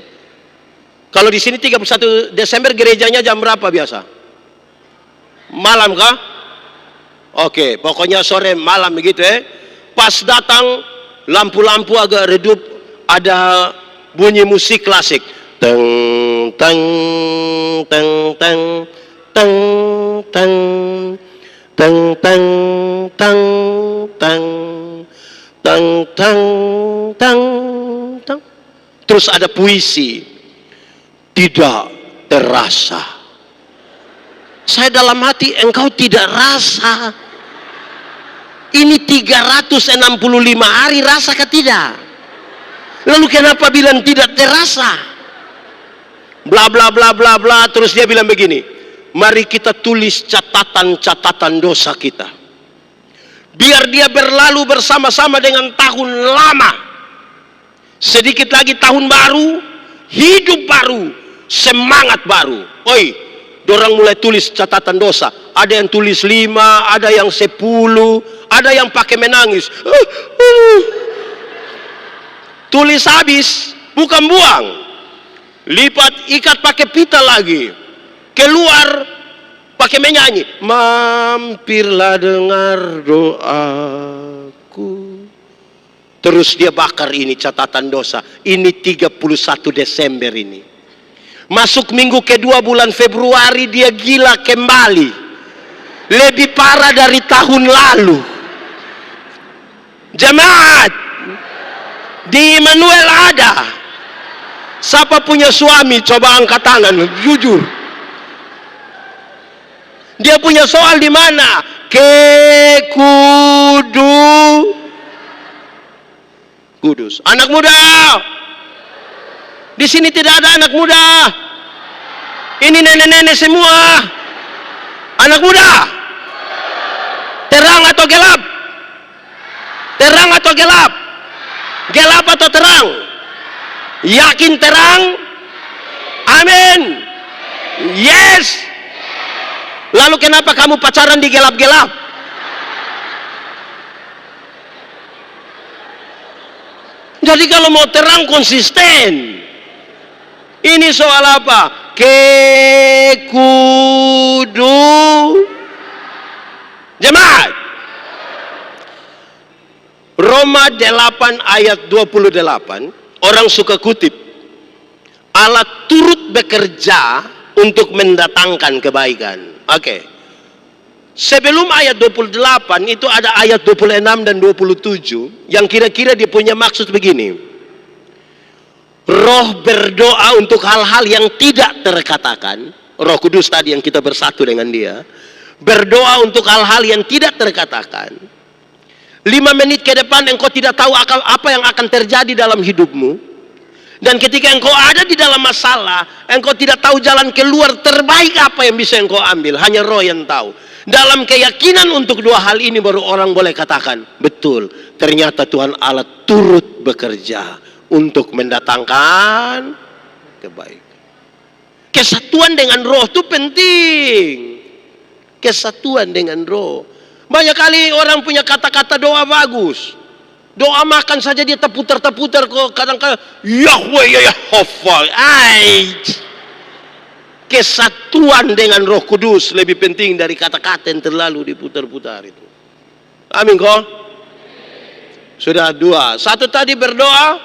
kalau di sini 31 Desember gerejanya jam berapa biasa? Malam kah? Oke, pokoknya sore malam begitu ya. Pas datang, lampu-lampu agak redup, ada bunyi musik klasik, teng teng teng teng teng teng teng teng teng teng teng teng teng teng. Terus ada puisi, tidak terasa. Saya dalam hati, engkau tidak rasa. Ini 365 hari, rasa ke tidak? Lalu kenapa bilang tidak terasa? Bla bla bla bla bla. Terus dia bilang begini, mari kita tulis catatan-catatan dosa kita, biar dia berlalu bersama-sama dengan tahun lama. Sedikit lagi tahun baru, hidup baru, semangat baru. Oi, dorang mulai tulis catatan dosa. Ada yang tulis 5, ada yang 10, ada yang pakai menangis. Tulis habis, bukan buang. Lipat, ikat pakai pita lagi. Keluar, pakai menyanyi. Mampirlah dengar doaku. Terus dia bakar ini catatan dosa. Ini 31 Desember ini. Masuk minggu kedua bulan Februari, dia gila kembali. Lebih parah dari tahun lalu. Jemaat, di Immanuel ada. Siapa punya suami? Coba angkat tangan, jujur. Dia punya soal di mana? Kudus. Anak muda, di sini tidak ada anak muda. Ini nenek-nenek semua. Anak muda, terang atau gelap? Terang atau gelap? Gelap atau terang? Yakin terang? Amin. Yes. Lalu kenapa kamu pacaran di gelap-gelap? Jadi kalau mau terang konsisten. Ini soal apa? Jemaat. Roma 8 ayat 28, orang suka kutip. Allah turut bekerja untuk mendatangkan kebaikan. Oke. Sebelum ayat 28 itu ada ayat 26 dan 27 yang kira-kira dia punya maksud begini. Roh berdoa untuk hal-hal yang tidak terkatakan. Roh Kudus tadi yang kita bersatu dengan dia. Berdoa untuk hal-hal yang tidak terkatakan. 5 menit ke depan engkau tidak tahu apa yang akan terjadi dalam hidupmu. Dan ketika engkau ada di dalam masalah, engkau tidak tahu jalan keluar terbaik apa yang bisa engkau ambil. Hanya Roh yang tahu. Dalam keyakinan untuk dua hal ini baru orang boleh katakan, betul, ternyata Tuhan Allah turut bekerja untuk mendatangkan kebaikan. Kesatuan dengan Roh itu penting. Kesatuan dengan Roh. Banyak kali orang punya kata-kata doa bagus. Doa makan saja dia terputar-terputar kok, kadang-kadang Yahweh ya Yehova. Kesatuan dengan Roh Kudus lebih penting dari kata-kata yang terlalu diputar-putar itu. Amin kok? Sudah 2. 1 tadi berdoa.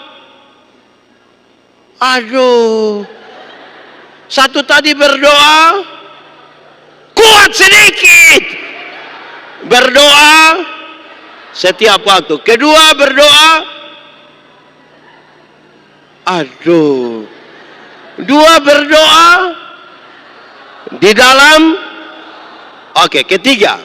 Aduh. 1 tadi berdoa. Kuat sedikit. Berdoa setiap waktu. Kedua berdoa. Aduh. 2 berdoa di dalam. Oke, ketiga.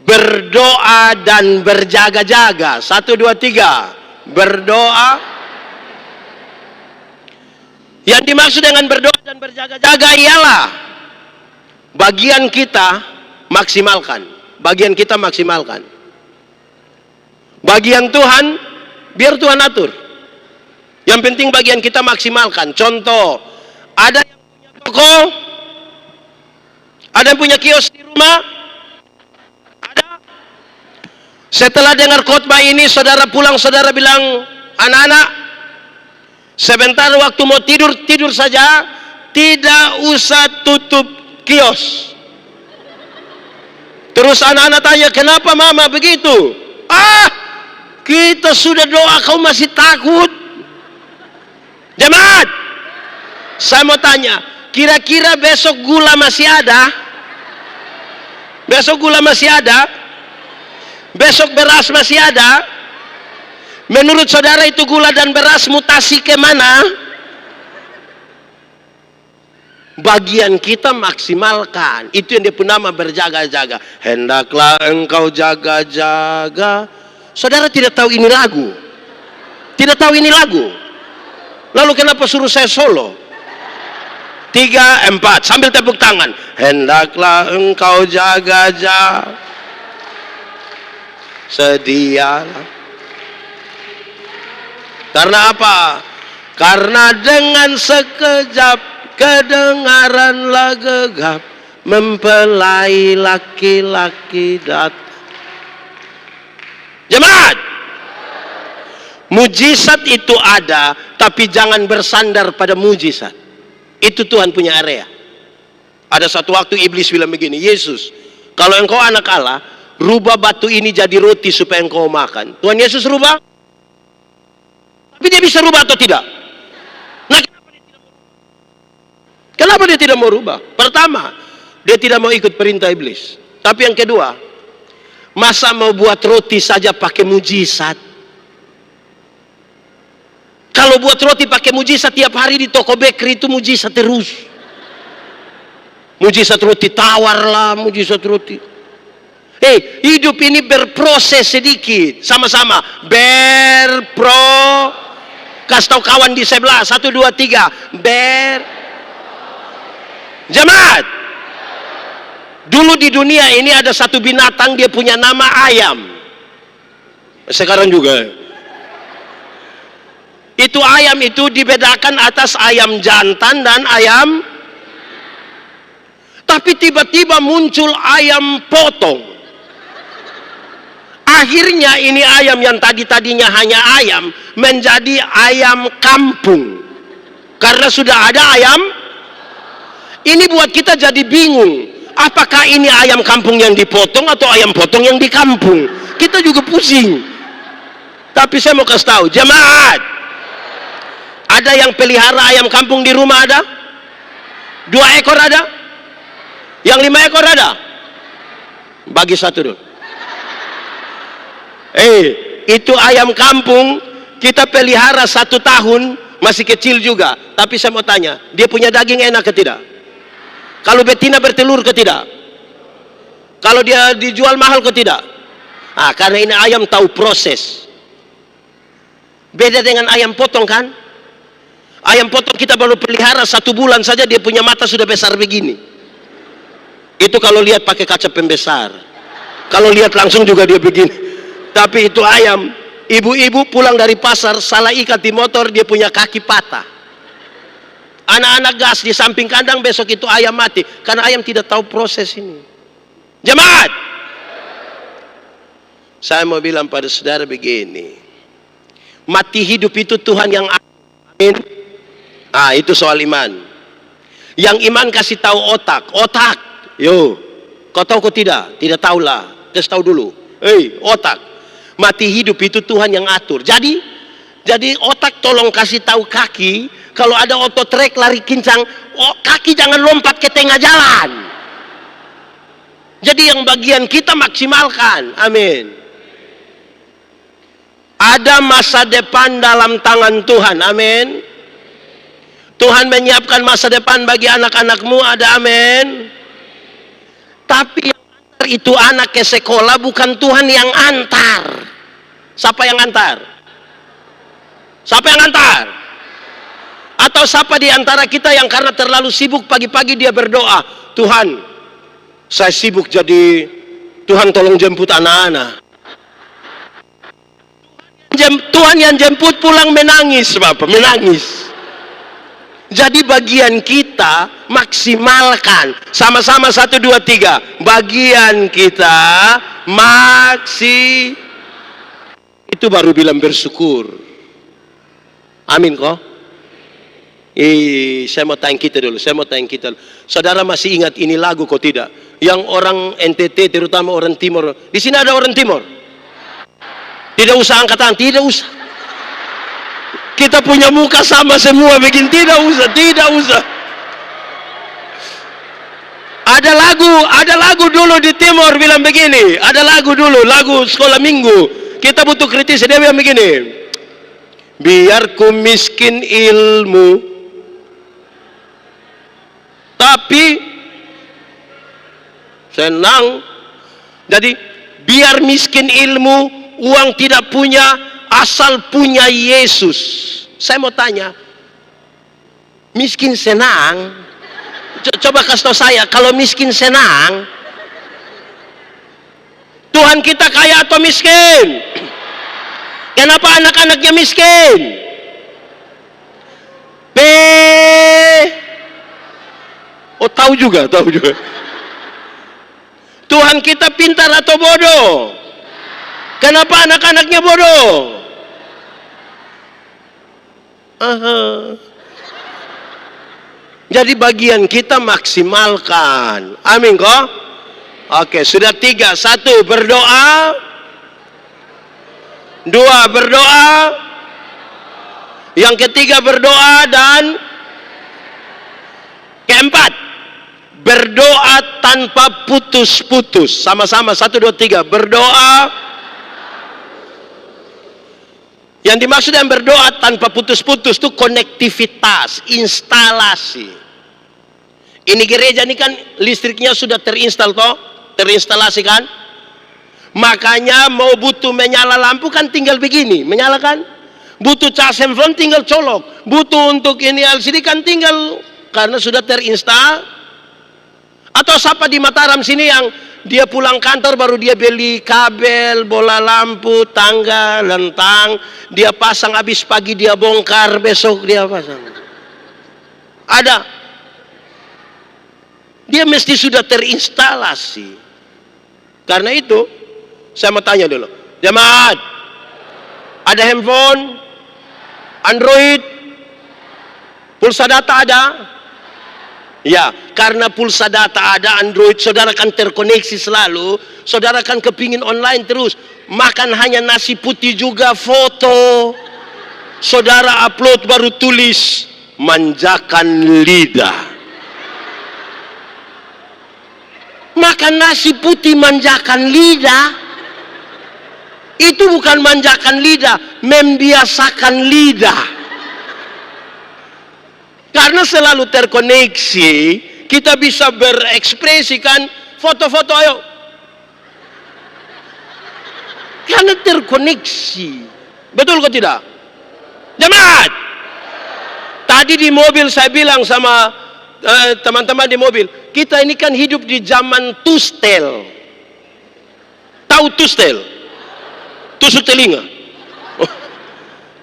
Berdoa dan berjaga-jaga. 1, 2, 3. Berdoa. Yang dimaksud dengan berdoa dan berjaga-jaga ialah bagian kita maksimalkan. Bagian kita maksimalkan. Bagian Tuhan, biar Tuhan atur. Yang penting bagian kita maksimalkan. Contoh, ada yang punya toko, ada yang punya kios di rumah, ada. Setelah dengar khotbah ini, saudara pulang, saudara bilang, anak-anak, sebentar waktu mau tidur, tidur saja, tidak usah tutup kios. Terus anak-anak tanya, kenapa mama begitu? Kita sudah doa, kau masih takut? Jemaat, saya mau tanya, kira-kira besok gula masih ada? Besok gula masih ada? Besok beras masih ada? Menurut saudara itu gula dan beras mutasi ke mana? Bagian kita maksimalkan. Itu yang dia pun nama berjaga-jaga. Hendaklah engkau jaga-jaga. Saudara tidak tahu ini lagu? Tidak tahu ini lagu? Lalu kenapa suruh saya solo? 3, 4 sambil tepuk tangan. Hendaklah engkau jaga-jaga. Sedialah. Karena apa? Karena dengan sekejap kedengaranlah gegap mempelai laki-laki datang. Jemaat, mujizat itu ada, tapi jangan bersandar pada mujizat. Itu Tuhan punya area. Ada satu waktu iblis bilang begini, Yesus, kalau engkau anak Allah, rubah batu ini jadi roti supaya engkau makan. Tuhan Yesus rubah? Tapi dia bisa rubah atau tidak? Nah, kenapa dia tidak mau rubah? Pertama, dia tidak mau ikut perintah iblis. Tapi yang kedua, masa mau buat roti saja pakai mujizat? Kalau buat roti pakai mujizat tiap hari di toko bakery itu mujizat terus. Mujizat roti tawar lah, mujizat roti. Hidup ini berproses sedikit. Sama-sama. Kasih tahu kawan di sebelah. 1, 2, 3. Jemaat. Dulu di dunia ini ada satu binatang, dia punya nama ayam. Sekarang juga. Itu ayam itu dibedakan atas ayam jantan dan ayam. Tapi tiba-tiba muncul ayam potong. Akhirnya ini ayam yang tadinya hanya ayam menjadi ayam kampung. Karena sudah ada ayam. Ini buat kita jadi bingung. Apakah ini ayam kampung yang dipotong atau ayam potong yang di kampung? Kita juga pusing. Tapi saya mau kasih tahu, jemaat, ada yang pelihara ayam kampung di rumah ada? 2 ekor ada? Yang 5 ekor ada? Bagi 1 dulu. Itu ayam kampung kita pelihara 1 tahun, masih kecil juga. Tapi saya mau tanya, dia punya daging enak ke tidak? Kalau betina bertelur ke tidak? Kalau dia dijual mahal ke tidak? Karena ini ayam tahu proses. Beda dengan ayam potong kan? Ayam potong kita baru pelihara 1 bulan saja dia punya mata sudah besar begini. Itu kalau lihat pakai kaca pembesar. Kalau lihat langsung juga dia begini. Tapi itu ayam. Ibu-ibu pulang dari pasar salah ikat di motor, dia punya kaki patah. Anak-anak gas di samping kandang, besok itu ayam mati. Karena ayam tidak tahu proses ini. Jemaat, saya mau bilang pada saudara begini. Mati hidup itu Tuhan yang amin. Itu soal iman. Yang iman kasih tahu otak. Kau tahu kau tidak? Tidak tahulah. Kasih tahu dulu. Otak. Mati hidup itu Tuhan yang atur. Jadi otak tolong kasih tahu kaki. Kalau ada ototrek lari kincang, kaki jangan lompat ke tengah jalan. Jadi yang bagian kita maksimalkan. Amin. Ada masa depan dalam tangan Tuhan. Amin. Tuhan menyiapkan masa depan bagi anak-anakmu. Ada amin. Tapi yang antar itu anak ke sekolah, bukan Tuhan yang antar. Siapa yang antar? Siapa yang antar? Atau siapa di antara kita yang karena terlalu sibuk pagi-pagi dia berdoa, Tuhan, saya sibuk jadi Tuhan tolong jemput anak-anak. Tuhan yang jemput pulang menangis, Bapak, menangis. Jadi bagian kita maksimalkan. Sama-sama 1, 2, 3. Bagian kita itu baru bilang bersyukur. Amin kok. Saya mau tanya kita dulu. Saudara masih ingat ini lagu kok tidak? Yang orang NTT, terutama orang Timur. Di sini ada orang Timur? Tidak usah angkat tangan, tidak usah. Kita punya muka sama semua begini, tidak usah. Ada lagu dulu di Timur bilang begini. Ada lagu dulu, lagu sekolah minggu. Kita butuh kritis, dia bilang begini. Biar ku miskin ilmu, tapi senang. Jadi biar miskin ilmu, uang tidak punya, asal punya Yesus. Saya mau tanya, miskin senang? Coba kasih tahu saya, kalau miskin senang, Tuhan kita kaya atau miskin? Kenapa anak-anaknya miskin? Tahu juga. Tuhan kita pintar atau bodoh? Kenapa anak-anaknya bodoh? Jadi bagian kita maksimalkan. Amin kok? Oke, sudah 3. 1, berdoa. 2, berdoa. Yang ketiga berdoa, dan keempat, berdoa tanpa putus-putus. Sama-sama 1, 2, 3. Berdoa. Yang dimaksud yang berdoa tanpa putus-putus itu konektivitas, instalasi. Ini gereja ini kan listriknya sudah terinstal toh, terinstalasi kan? Makanya mau butuh menyala lampu kan tinggal begini, menyalakan. Butuh cas handphone tinggal colok. Butuh untuk ini LCD kan tinggal, karena sudah terinstal. Atau siapa di Mataram sini yang dia pulang kantor baru dia beli kabel, bola lampu, tangga, lentang, dia pasang, habis pagi dia bongkar, besok dia pasang. Ada. Dia mesti sudah terinstalasi. Karena itu saya mau tanya dulu, jemaat, ada handphone, Android, pulsa data ada? Ya, karena pulsa data ada, Android, saudara kan terkoneksi selalu, saudara kan kepingin online terus, makan hanya nasi putih juga foto, saudara upload baru tulis, manjakan lidah. Makan nasi putih manjakan lidah, itu bukan manjakan lidah, membiasakan lidah. Karena selalu terkoneksi, kita bisa berekspresikan foto-foto, ayo. Karena terkoneksi. Betul kok tidak? Jemaat, tadi di mobil saya bilang sama teman-teman di mobil, kita ini kan hidup di zaman tustel. Tahu tustel? Tusuk telinga.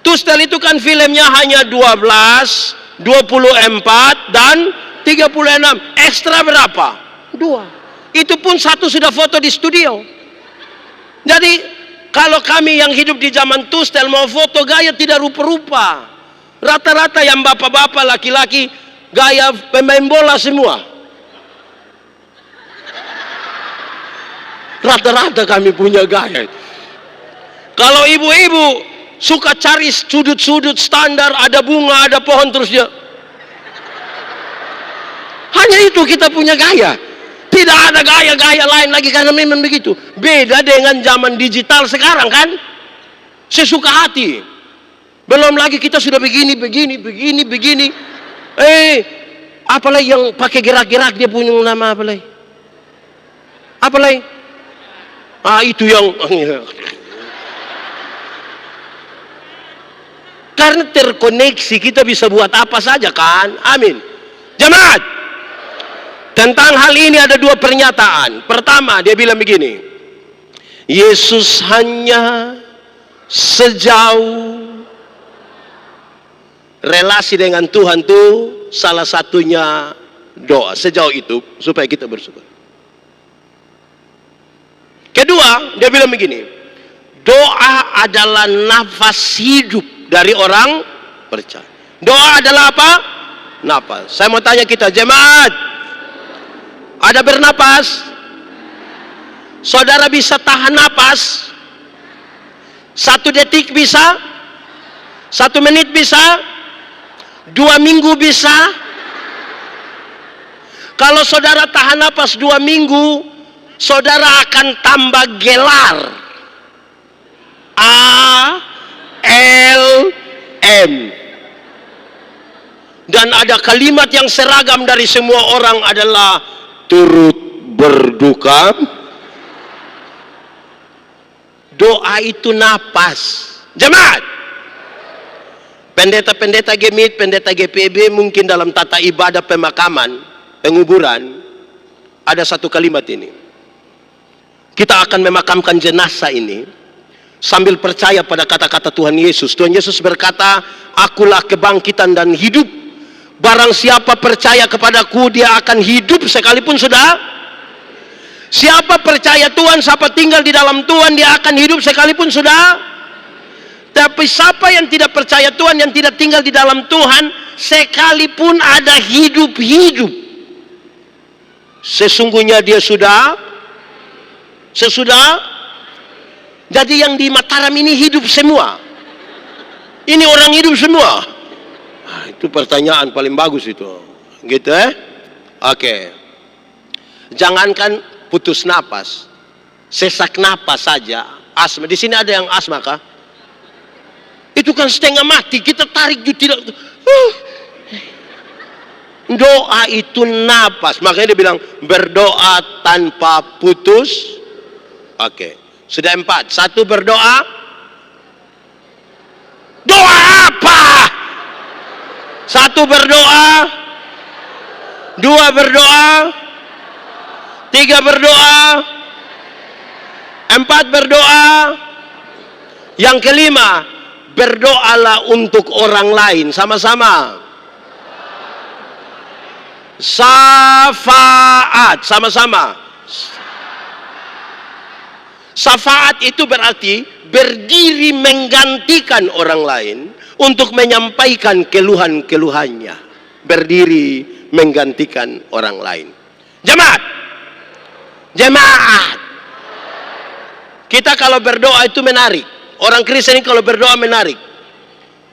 Tustel itu kan filmnya hanya 12, 24 dan 36. Ekstra berapa? 2. Itu pun satu sudah foto di studio. Jadi kalau kami yang hidup di zaman tustel mau foto gaya tidak rupa-rupa. Rata-rata yang bapak-bapak laki-laki gaya pemain bola semua. Rata-rata kami punya gaya. Kalau ibu-ibu suka cari sudut-sudut standar, ada bunga, ada pohon, terus dia. Hanya itu kita punya gaya. Tidak ada gaya-gaya lain lagi, karena memang begitu. Beda dengan zaman digital sekarang kan. Sesuka hati. Belum lagi kita sudah begini. Apalagi yang pakai gerak-gerak, dia punya nama apalagi? Apalagi? Itu yang karena terkoneksi, kita bisa buat apa saja kan? Amin. Jemaat, tentang hal ini ada 2 pernyataan. Pertama, dia bilang begini, Yesus hanya sejauh relasi dengan Tuhan itu salah satunya doa. Sejauh itu supaya kita bersyukur. Kedua, dia bilang begini, doa adalah nafas hidup dari orang percaya. Doa adalah apa? Nafas. Saya mau tanya kita, jemaat, ada bernapas? Saudara bisa tahan napas? 1 detik bisa? 1 menit bisa? 2 minggu bisa? Kalau saudara tahan napas 2 minggu, saudara akan tambah gelar. ALM. Dan ada kalimat yang seragam dari semua orang adalah turut berduka. Doa itu napas. Jemaat, pendeta-pendeta gemit, pendeta GPB mungkin dalam tata ibadah pemakaman, penguburan, ada satu kalimat ini. Kita akan memakamkan jenazah ini sambil percaya pada kata-kata Tuhan Yesus. Tuhan Yesus berkata, akulah kebangkitan dan hidup. Barang siapa percaya kepadaku, dia akan hidup sekalipun sudah. Siapa percaya Tuhan, siapa tinggal di dalam Tuhan, dia akan hidup sekalipun sudah. Tapi siapa yang tidak percaya Tuhan, yang tidak tinggal di dalam Tuhan, sekalipun ada hidup-hidup, sesungguhnya dia sudah. Jadi yang di Mataram ini hidup semua. Ini orang hidup semua. Itu pertanyaan paling bagus itu. Gitu Oke. Jangankan putus napas, sesak napas saja, asma. Di sini ada yang asma kah? Itu itu kan setengah mati, kita tarik juga tidak. Doa itu napas, makanya dia bilang berdoa tanpa putus. Oke, sudah 4. 1 berdoa. Doa apa? 1 berdoa, 2 berdoa, 3 berdoa, 4 berdoa. Yang kelima, berdoalah untuk orang lain. Sama-sama. Syafaat. Sama-sama. Syafaat itu berarti berdiri menggantikan orang lain untuk menyampaikan keluhan-keluhannya. Berdiri menggantikan orang lain. Jemaat. Jemaat. Kita kalau berdoa itu menarik. Orang Kristen ini kalau berdoa menarik.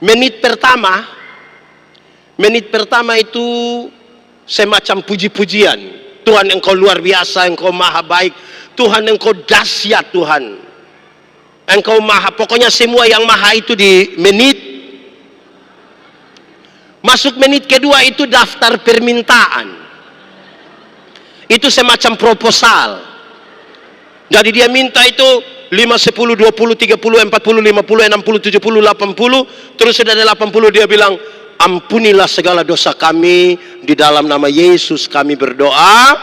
Menit pertama itu semacam puji-pujian. Tuhan engkau luar biasa, engkau maha baik. Tuhan engkau dahsyat Tuhan. Engkau maha, pokoknya semua yang maha itu di menit. Masuk menit kedua itu daftar permintaan. Itu semacam proposal. Jadi dia minta itu 5, 10, 20, 30, 40, 50, 60, 70, 80. Terus sudah ada 80 dia bilang, ampunilah segala dosa kami, di dalam nama Yesus kami berdoa.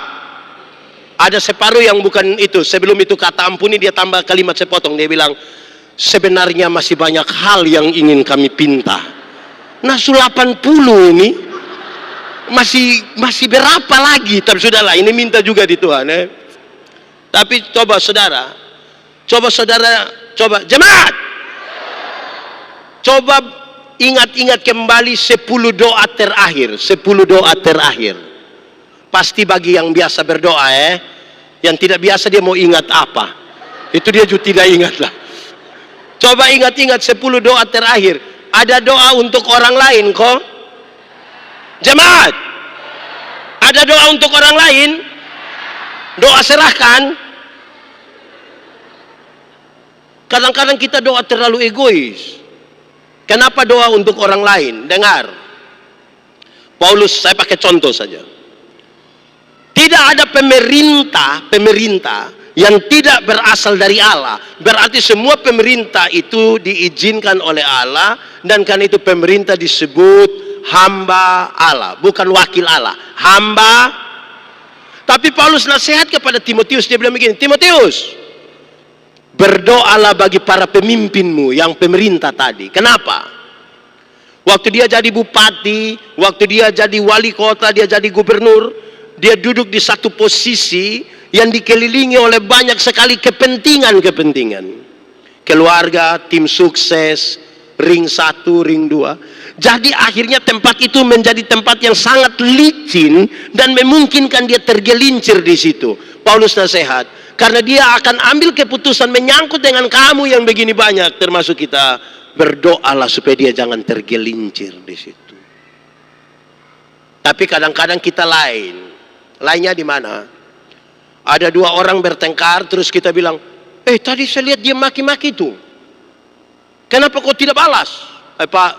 Ada separuh yang bukan itu. Sebelum itu kata ampuni dia tambah kalimat sepotong. Dia bilang, sebenarnya masih banyak hal yang ingin kami pinta. Nah 80 ini masih berapa lagi? Tapi sudahlah, ini minta juga di Tuhan. Tapi coba saudara, jemaat, coba ingat-ingat kembali 10 doa terakhir. 10 doa terakhir. Pasti bagi yang biasa berdoa yang tidak biasa dia mau ingat apa. Itu dia juga tidak ingat lah. Coba ingat-ingat 10 doa terakhir. Ada doa untuk orang lain kok? Jemaat, ada doa untuk orang lain? Doa serahkan. Kadang-kadang kita doa terlalu egois. Kenapa doa untuk orang lain? Dengar, Paulus, saya pakai contoh saja. Tidak ada pemerintah yang tidak berasal dari Allah. Berarti semua pemerintah itu diizinkan oleh Allah, dan karena itu pemerintah disebut hamba Allah, bukan wakil Allah, hamba. Tapi Paulus nasihat kepada Timotius, dia bilang begini, Timotius, berdoalah bagi para pemimpinmu yang pemerintah tadi. Kenapa? Waktu dia jadi bupati, waktu dia jadi wali kota, dia jadi gubernur, dia duduk di satu posisi yang dikelilingi oleh banyak sekali kepentingan. Keluarga, tim sukses, ring 1, ring 2. Jadi akhirnya tempat itu menjadi tempat yang sangat licin dan memungkinkan dia tergelincir di situ. Paulus nasihat, karena dia akan ambil keputusan menyangkut dengan kamu yang begini banyak, termasuk kita, berdoalah supaya dia jangan tergelincir di situ. Tapi kadang-kadang kita lainnya di mana? Ada 2 orang bertengkar, terus kita bilang, tadi saya lihat dia maki-maki itu. Kenapa kau tidak balas? Pak,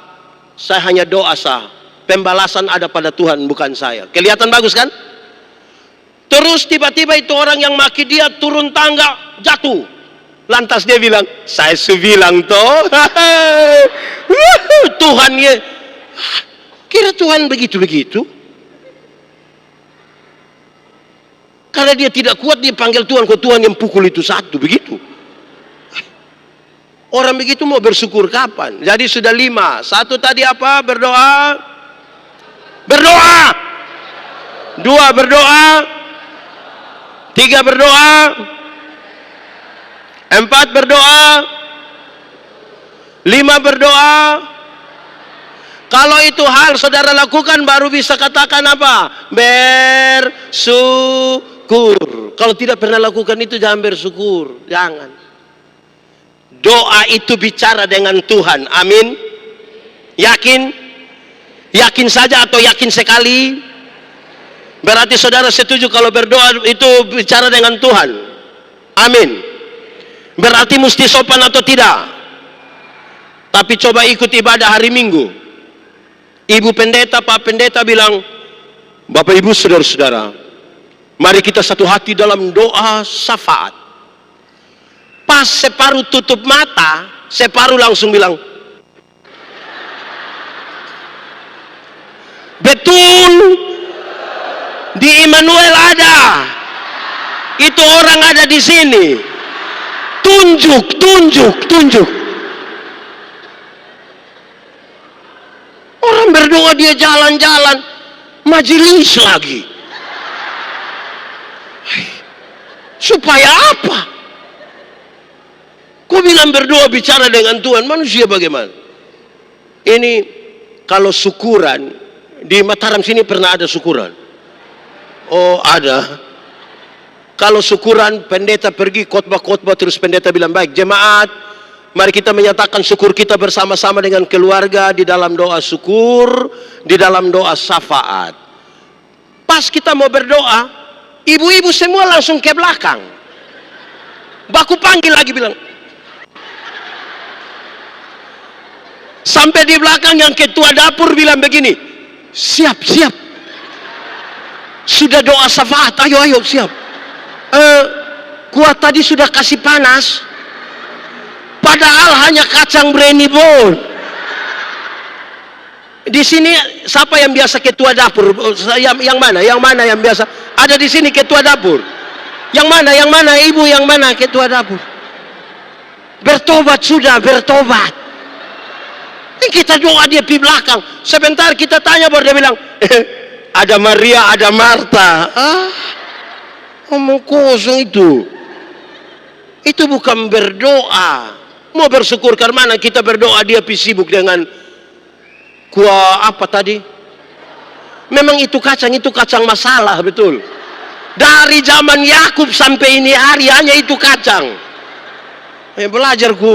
saya hanya doa sah. Pembalasan ada pada Tuhan, bukan saya. Kelihatan bagus kan? Terus tiba-tiba itu orang yang maki dia turun tangga, jatuh. Lantas dia bilang, saya bilang toh. Tuhan ya. Kira Tuhan begitu-begitu? Karena dia tidak kuat, dia panggil Tuhan, kok Tuhan yang pukul itu satu, begitu. Orang begitu mau bersyukur kapan? Jadi sudah 5. 1 tadi apa? Berdoa. 2 berdoa. 3 berdoa. 4 berdoa. 5 berdoa. Kalau itu hal saudara lakukan, baru bisa katakan apa? Bersyukur. Kalau tidak pernah lakukan itu, jangan bersyukur. Jangan. Doa itu bicara dengan Tuhan. Amin. Yakin? Yakin saja atau yakin sekali? Berarti saudara setuju kalau berdoa itu bicara dengan Tuhan. Amin. Berarti mesti sopan atau tidak? Tapi coba ikut ibadah hari Minggu. Ibu pendeta, Pak pendeta bilang, Bapak Ibu saudara-saudara, mari kita satu hati dalam doa syafaat. Pas separuh tutup mata, separuh langsung bilang, betul, di Immanuel ada. Itu orang ada di sini. Tunjuk, tunjuk, tunjuk. Orang berdoa dia jalan-jalan, majelis lagi. Supaya apa? Kau bilang berdoa bicara dengan Tuhan, manusia bagaimana? Ini kalau syukuran, di Mataram sini pernah ada syukuran? Oh ada. Kalau syukuran pendeta pergi khotbah-khotbah terus pendeta bilang, baik jemaat, mari kita menyatakan syukur kita bersama-sama dengan keluarga di dalam doa syukur, di dalam doa syafaat. Pas kita mau berdoa, ibu-ibu semua langsung ke belakang. Baku panggil lagi bilang. Sampai di belakang yang ketua dapur bilang begini, siap, siap. Sudah doa syafaat, ayo, ayo, siap. Kuat tadi sudah kasih panas. Padahal hanya kacang brenibon. Di sini siapa yang biasa ketua dapur? Yang mana? Yang mana yang biasa? Ada di sini ketua dapur. Yang mana? Yang mana? Ibu yang mana ketua dapur? Bertobat sudah, bertobat. Ini kita doa dia di belakang. Sebentar kita tanya baru dia bilang, ada Maria, ada Marta. Omong kosong itu. Itu bukan berdoa. Mau bersyukur karena mana kita berdoa dia sibuk dengan kuah apa tadi? Memang itu kacang masalah betul. Dari zaman Yakub sampai ini hari hanya itu kacang. Belajarku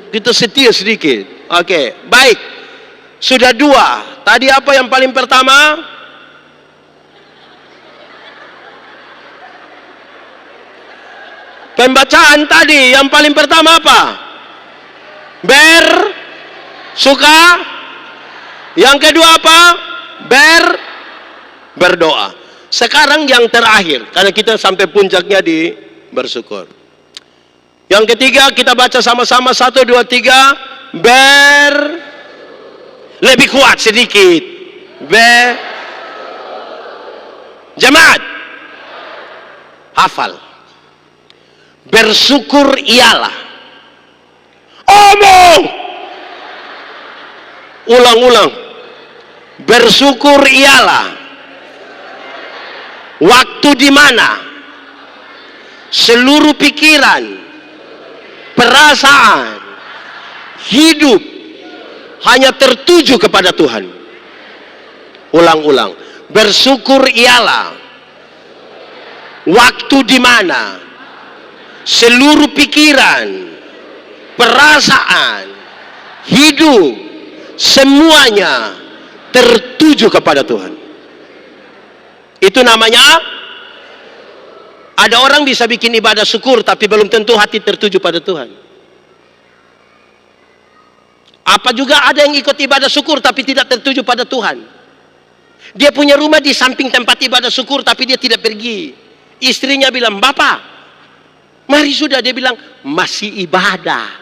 kita setia sedikit. Oke, baik. Sudah dua. Tadi apa yang paling pertama? Pembacaan tadi yang paling pertama apa? Bersuka. Yang kedua apa? Berdoa. Sekarang yang terakhir, karena kita sampai puncaknya di bersyukur. Yang ketiga kita baca sama-sama 1, 2, 3. Lebih kuat sedikit. Jemaat hafal. Bersyukur ialah. Omong. Ulang-ulang. Bersyukur ialah waktu di mana seluruh pikiran, perasaan, hidup hanya tertuju kepada Tuhan. Ulang-ulang. Bersyukur ialah waktu di mana seluruh pikiran, perasaan, hidup semuanya tertuju kepada Tuhan. Itu namanya, ada orang bisa bikin ibadah syukur tapi belum tentu hati tertuju pada Tuhan. Apa juga ada yang ikut ibadah syukur tapi tidak tertuju pada Tuhan. Dia punya rumah di samping tempat ibadah syukur tapi dia tidak pergi. Istrinya bilang, Bapak, mari sudah. Dia bilang, masih ibadah.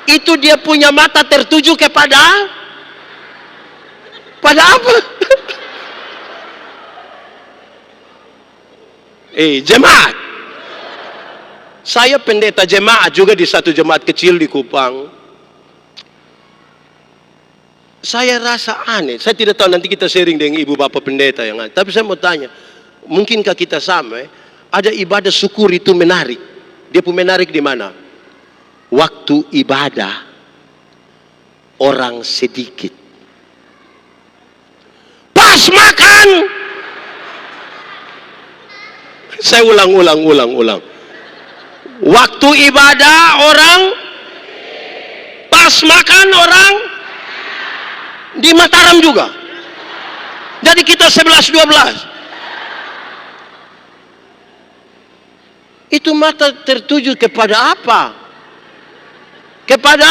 Itu dia punya mata tertuju kepada apa? Jemaat. Saya pendeta jemaat juga di satu jemaat kecil di Kupang. Saya rasa aneh. Saya tidak tahu, nanti kita sharing dengan ibu bapak pendeta yang ada. Tapi saya mau tanya, mungkinkah kita sama? Ada ibadah syukur itu menarik. Dia pun menarik di mana? Waktu ibadah orang sedikit. Pas makan. Saya ulang. Waktu ibadah orang, pas makan orang, di Mataram juga. Jadi kita 11-12. Itu mata tertuju kepada apa? Kepada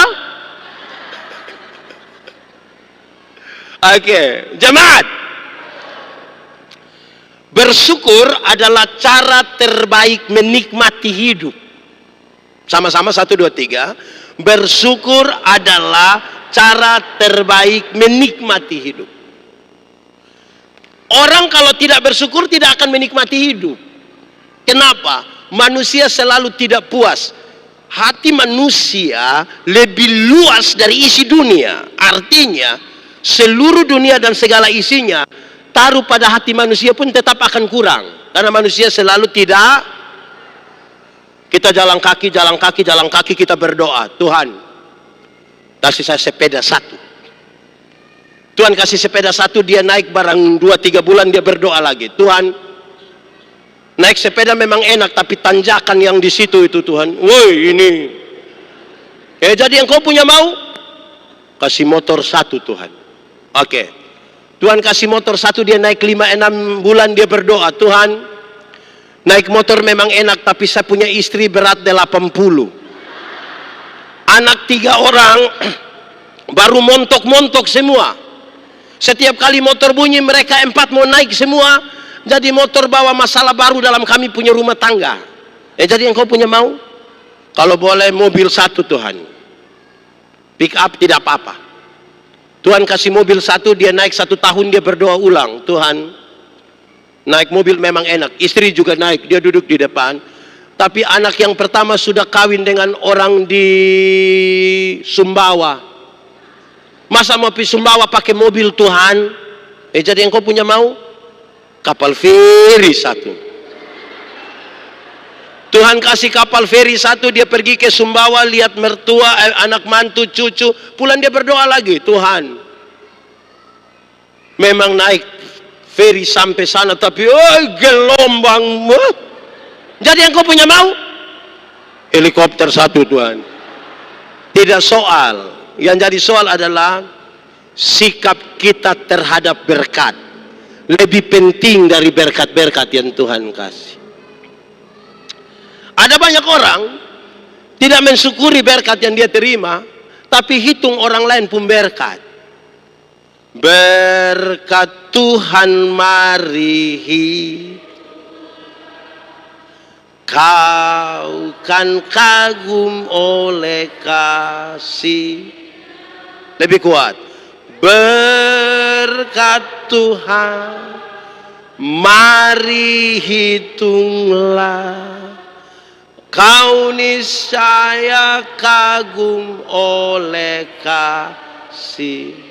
Oke, jemaat. Bersyukur adalah cara terbaik menikmati hidup. Sama-sama 1, 2, 3. Bersyukur adalah cara terbaik menikmati hidup. Orang kalau tidak bersyukur tidak akan menikmati hidup. Kenapa? Manusia selalu tidak puas. Hati manusia lebih luas dari isi dunia. Artinya seluruh dunia dan segala isinya taruh pada hati manusia pun tetap akan kurang. Karena manusia selalu tidak. Kita jalan kaki kita berdoa, Tuhan kasih saya sepeda 1. Tuhan kasih sepeda 1, dia naik barang 2-3 bulan dia berdoa lagi, Tuhan naik sepeda memang enak tapi tanjakan yang di situ itu Tuhan, woi ini. Jadi yang kau punya mau kasih motor 1 Tuhan. Oke. Tuhan kasih motor 1, dia naik 5-6 bulan dia berdoa, Tuhan naik motor memang enak tapi saya punya istri berat 80. Anak 3 orang baru montok-montok semua. Setiap kali motor bunyi mereka 4 mau naik semua. Jadi motor bawa masalah baru dalam kami punya rumah tangga. Jadi yang kau punya mau? Kalau boleh mobil 1 Tuhan. Pick up tidak apa-apa. Tuhan kasih mobil 1, dia naik 1 tahun dia berdoa ulang, Tuhan naik mobil memang enak, istri juga naik, dia duduk di depan. Tapi anak yang pertama sudah kawin dengan orang di Sumbawa. Masa mau pergi Sumbawa pakai mobil Tuhan? Jadi yang kau punya mau? Kapal feri 1. Tuhan kasih kapal feri 1, dia pergi ke Sumbawa, lihat mertua, anak mantu, cucu. Pulang dia berdoa lagi, Tuhan memang naik feri sampai sana tapi gelombang. Jadi yang kau punya mau? Helikopter 1 Tuhan. Tidak soal. Yang jadi soal adalah sikap kita terhadap berkat. Lebih penting dari berkat-berkat yang Tuhan kasih. Ada banyak orang tidak mensyukuri berkat yang dia terima, tapi hitung orang lain pun berkat. Berkat Tuhan mari, kau kan kagum oleh kasih. Lebih kuat. Berkat Tuhan mari hitunglah, kau niscaya kagum oleh kasih.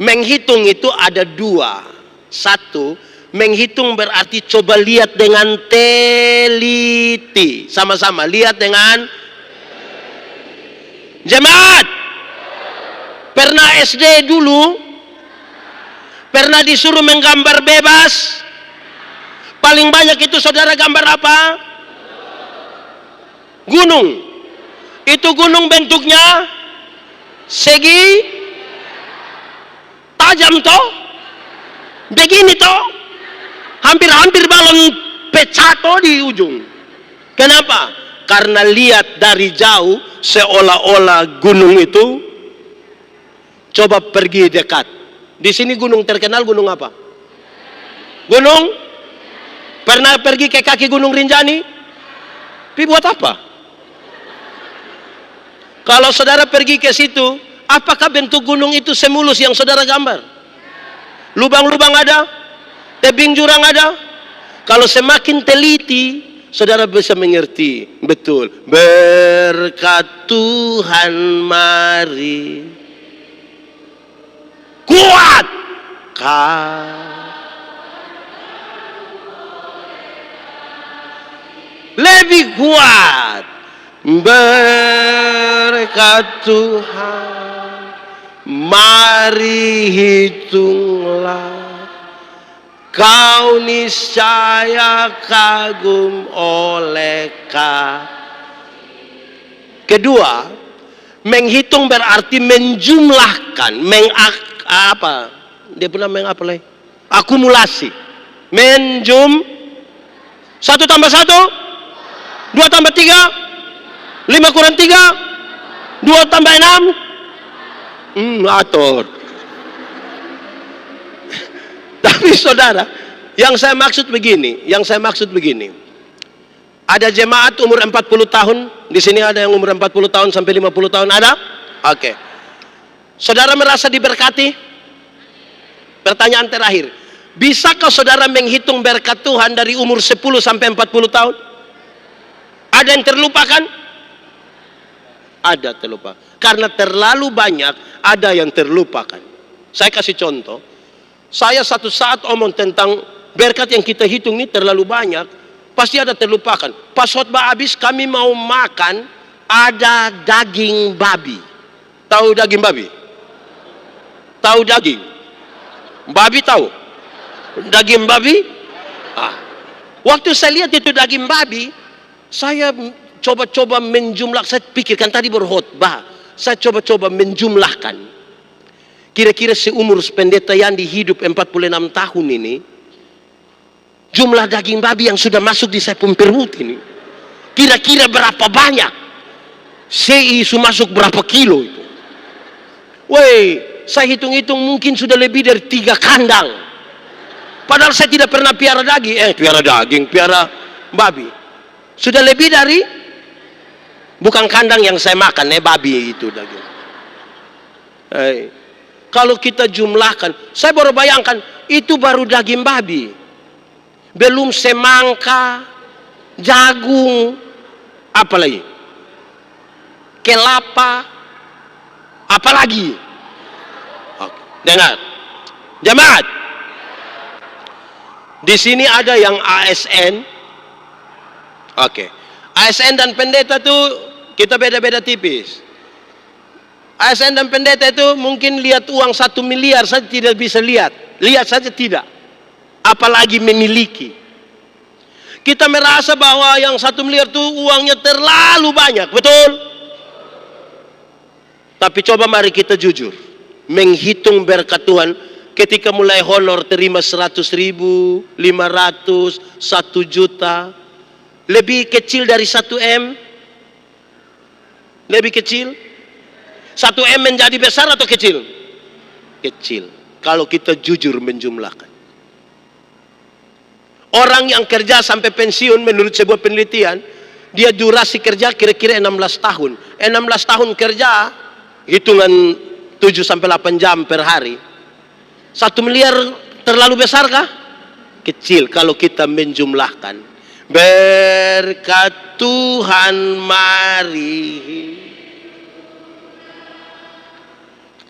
Menghitung itu ada 2. 1, menghitung berarti coba lihat dengan teliti. Sama-sama, lihat dengan. Jemaat, pernah SD dulu? Pernah disuruh menggambar bebas? Paling banyak itu saudara gambar apa? Gunung. Itu gunung bentuknya segi tajam toh, begini toh, hampir-hampir balon pecah toh di ujung. Kenapa? Karena lihat dari jauh seolah-olah gunung itu. Coba pergi dekat. Di sini gunung terkenal gunung apa? Gunung? Pernah pergi ke kaki Gunung Rinjani? Tapi buat apa? Kalau saudara pergi ke situ, apakah bentuk gunung itu semulus yang saudara gambar? Lubang-lubang ada? Tebing jurang ada? Kalau semakin teliti, saudara bisa mengerti. Betul. Berkat Tuhan mari, kuat lebih kuat. Berkat Tuhan mari hitunglah, kau niscaya kagum oleh Kedua, menghitung berarti menjumlahkan, dia pernah akumulasi. 1 tambah 1, 2 tambah 3, 5 kurang 3, 2 tambah 6, atur. Tapi saudara, yang saya maksud begini, ada jemaat umur 40 tahun, di sini ada yang umur 40 tahun sampai 50 tahun, ada? Oke. Saudara merasa diberkati? Pertanyaan terakhir, bisakah saudara menghitung berkat Tuhan dari umur 10 sampai 40 tahun? Ada yang terlupakan? Ada terlupa. Karena terlalu banyak, ada yang terlupakan. Saya kasih contoh. Saya satu saat omong tentang berkat yang kita hitung ini terlalu banyak, pasti ada terlupakan. Pas khotbah habis kami mau makan, ada daging babi. Tahu daging babi? Tahu daging? Babi tahu? Daging babi? Waktu saya lihat itu daging babi, saya coba-coba menjumlah. Saya pikirkan tadi berkhotbah, saya coba-coba menjumlahkan. Kira-kira seumur pendeta Yandi hidup 46 tahun ini, jumlah daging babi yang sudah masuk di saya pun perut ini, kira-kira berapa banyak? Seisu masuk berapa kilo itu? Woi, saya hitung-hitung mungkin sudah lebih dari 3 kandang. Padahal saya tidak pernah piara daging, piara babi. Sudah lebih dari, bukan kandang yang saya makan, babi itu daging. Kalau kita jumlahkan, saya baru bayangkan, itu baru daging babi. Belum semangka, jagung, apa lagi? Kelapa, apa lagi? Dengar, jemaat. Di sini ada yang ASN. Oke. ASN dan pendeta itu kita beda-beda tipis. ASN dan pendeta itu mungkin lihat uang 1 miliar saja tidak bisa lihat saja tidak, apalagi memiliki. Kita merasa bahwa yang 1 miliar itu uangnya terlalu banyak, betul? Tapi coba mari kita jujur, menghitung berkat Tuhan. Ketika mulai honor terima 100.000, 500, 1 juta, lebih kecil dari 1 M? Lebih kecil? 1 M menjadi besar atau kecil? Kecil. Kalau kita jujur menjumlahkan. Orang yang kerja sampai pensiun menurut sebuah penelitian, dia durasi kerja kira-kira 16 tahun. 16 tahun kerja, hitungan 7-8 jam per hari. 1 miliar terlalu besar kah? Kecil kalau kita menjumlahkan. Berkat Tuhan mari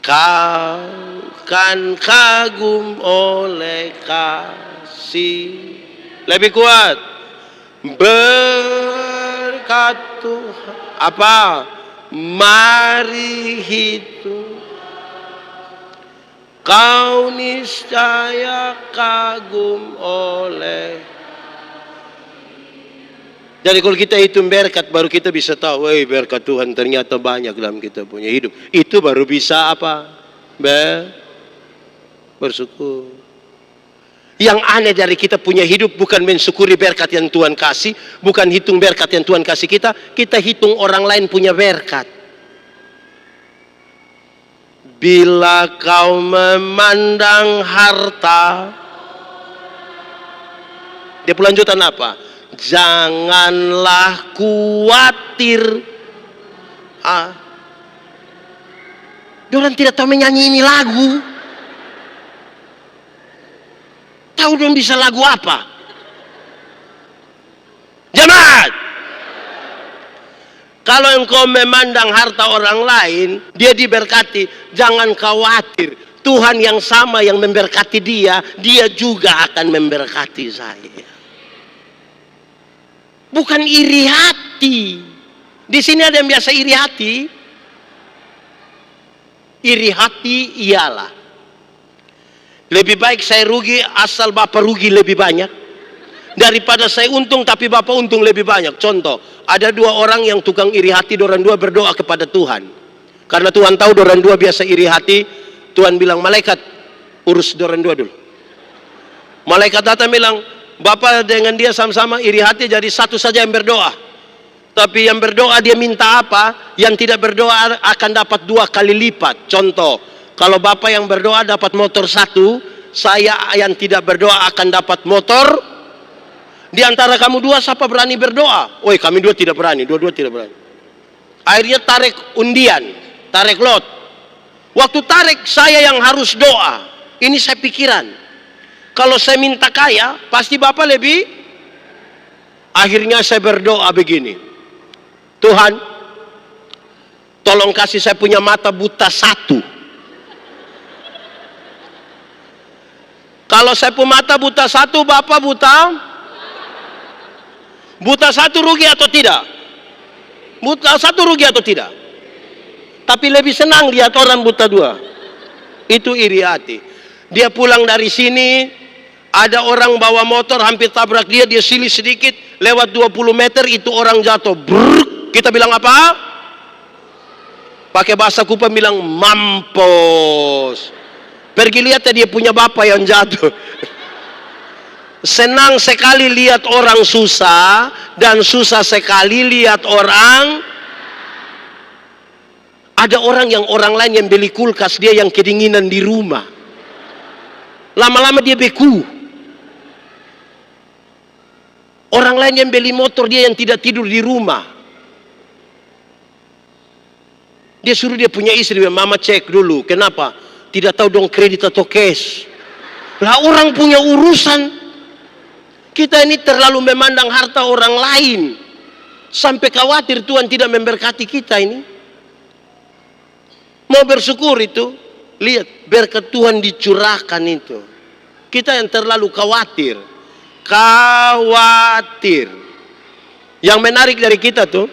kau kan kagum oleh kasih. Lebih kuat. Berkat Tuhan. Apa? Mari hitung. Kau niscaya kagum oleh. Jadi kalau kita hitung berkat, baru kita bisa tahu, berkat Tuhan ternyata banyak dalam kita punya hidup. Itu baru bisa apa? Bersyukur. Yang aneh dari kita punya hidup bukan mensyukuri berkat yang Tuhan kasih, bukan hitung berkat yang Tuhan kasih kita hitung orang lain punya berkat. Bila kau memandang harta, dia pelanjutan apa? Janganlah khawatir. Orang tidak tahu menyanyi ini lagu. Tahu dong bisa lagu apa? Jemaat, kalau engkau memandang harta orang lain, dia diberkati, jangan khawatir. Tuhan yang sama yang memberkati dia, dia juga akan memberkati saya. Bukan iri hati. Di sini ada yang biasa iri hati. Iri hati ialah, lebih baik saya rugi asal Bapak rugi lebih banyak, daripada saya untung tapi Bapak untung lebih banyak. Contoh, ada 2 orang yang tukang iri hati, dorang 2 berdoa kepada Tuhan. Karena Tuhan tahu dorang 2 biasa iri hati, Tuhan bilang, malaikat urus dorang 2 dulu. Malaikat datang bilang, Bapak dengan dia sama-sama iri hati, jadi satu saja yang berdoa. Tapi yang berdoa dia minta apa, yang tidak berdoa akan dapat 2 kali lipat. Contoh, kalau Bapak yang berdoa dapat motor 1, saya yang tidak berdoa akan dapat motor. Di antara kamu dua siapa berani berdoa? Woi, kami dua tidak berani, dua-dua tidak berani. Akhirnya tarik undian, tarik lot. Waktu tarik saya yang harus doa. Ini saya pikiran, kalau saya minta kaya, pasti Bapak lebih. Akhirnya saya berdoa begini, Tuhan, tolong kasih saya punya mata buta satu. Kalau saya punya mata buta satu, Bapak buta satu rugi atau tidak? Buta satu rugi atau tidak? Tapi lebih senang lihat orang buta dua. Itu iri hati. Dia pulang dari sini, ada orang bawa motor hampir tabrak dia, dia silih sedikit, lewat 20 meter itu orang jatuh. Brrr, kita bilang apa? Pakai bahasa Kupang bilang mampus. Pergi lihat dia punya bapak yang jatuh. Senang sekali lihat orang susah, dan susah sekali lihat orang. Ada orang lain yang beli kulkas, dia yang kedinginan di rumah. Lama-lama dia beku. Orang lain yang beli motor, dia yang tidak tidur di rumah. Dia suruh dia punya istri, mama cek dulu, kenapa? Tidak tahu dong kredit atau cash. Lah orang punya urusan. Kita ini terlalu memandang harta orang lain. Sampai khawatir Tuhan tidak memberkati kita ini. Mau bersyukur itu, lihat berkat Tuhan dicurahkan itu. Kita yang terlalu khawatir. Yang menarik dari kita tuh,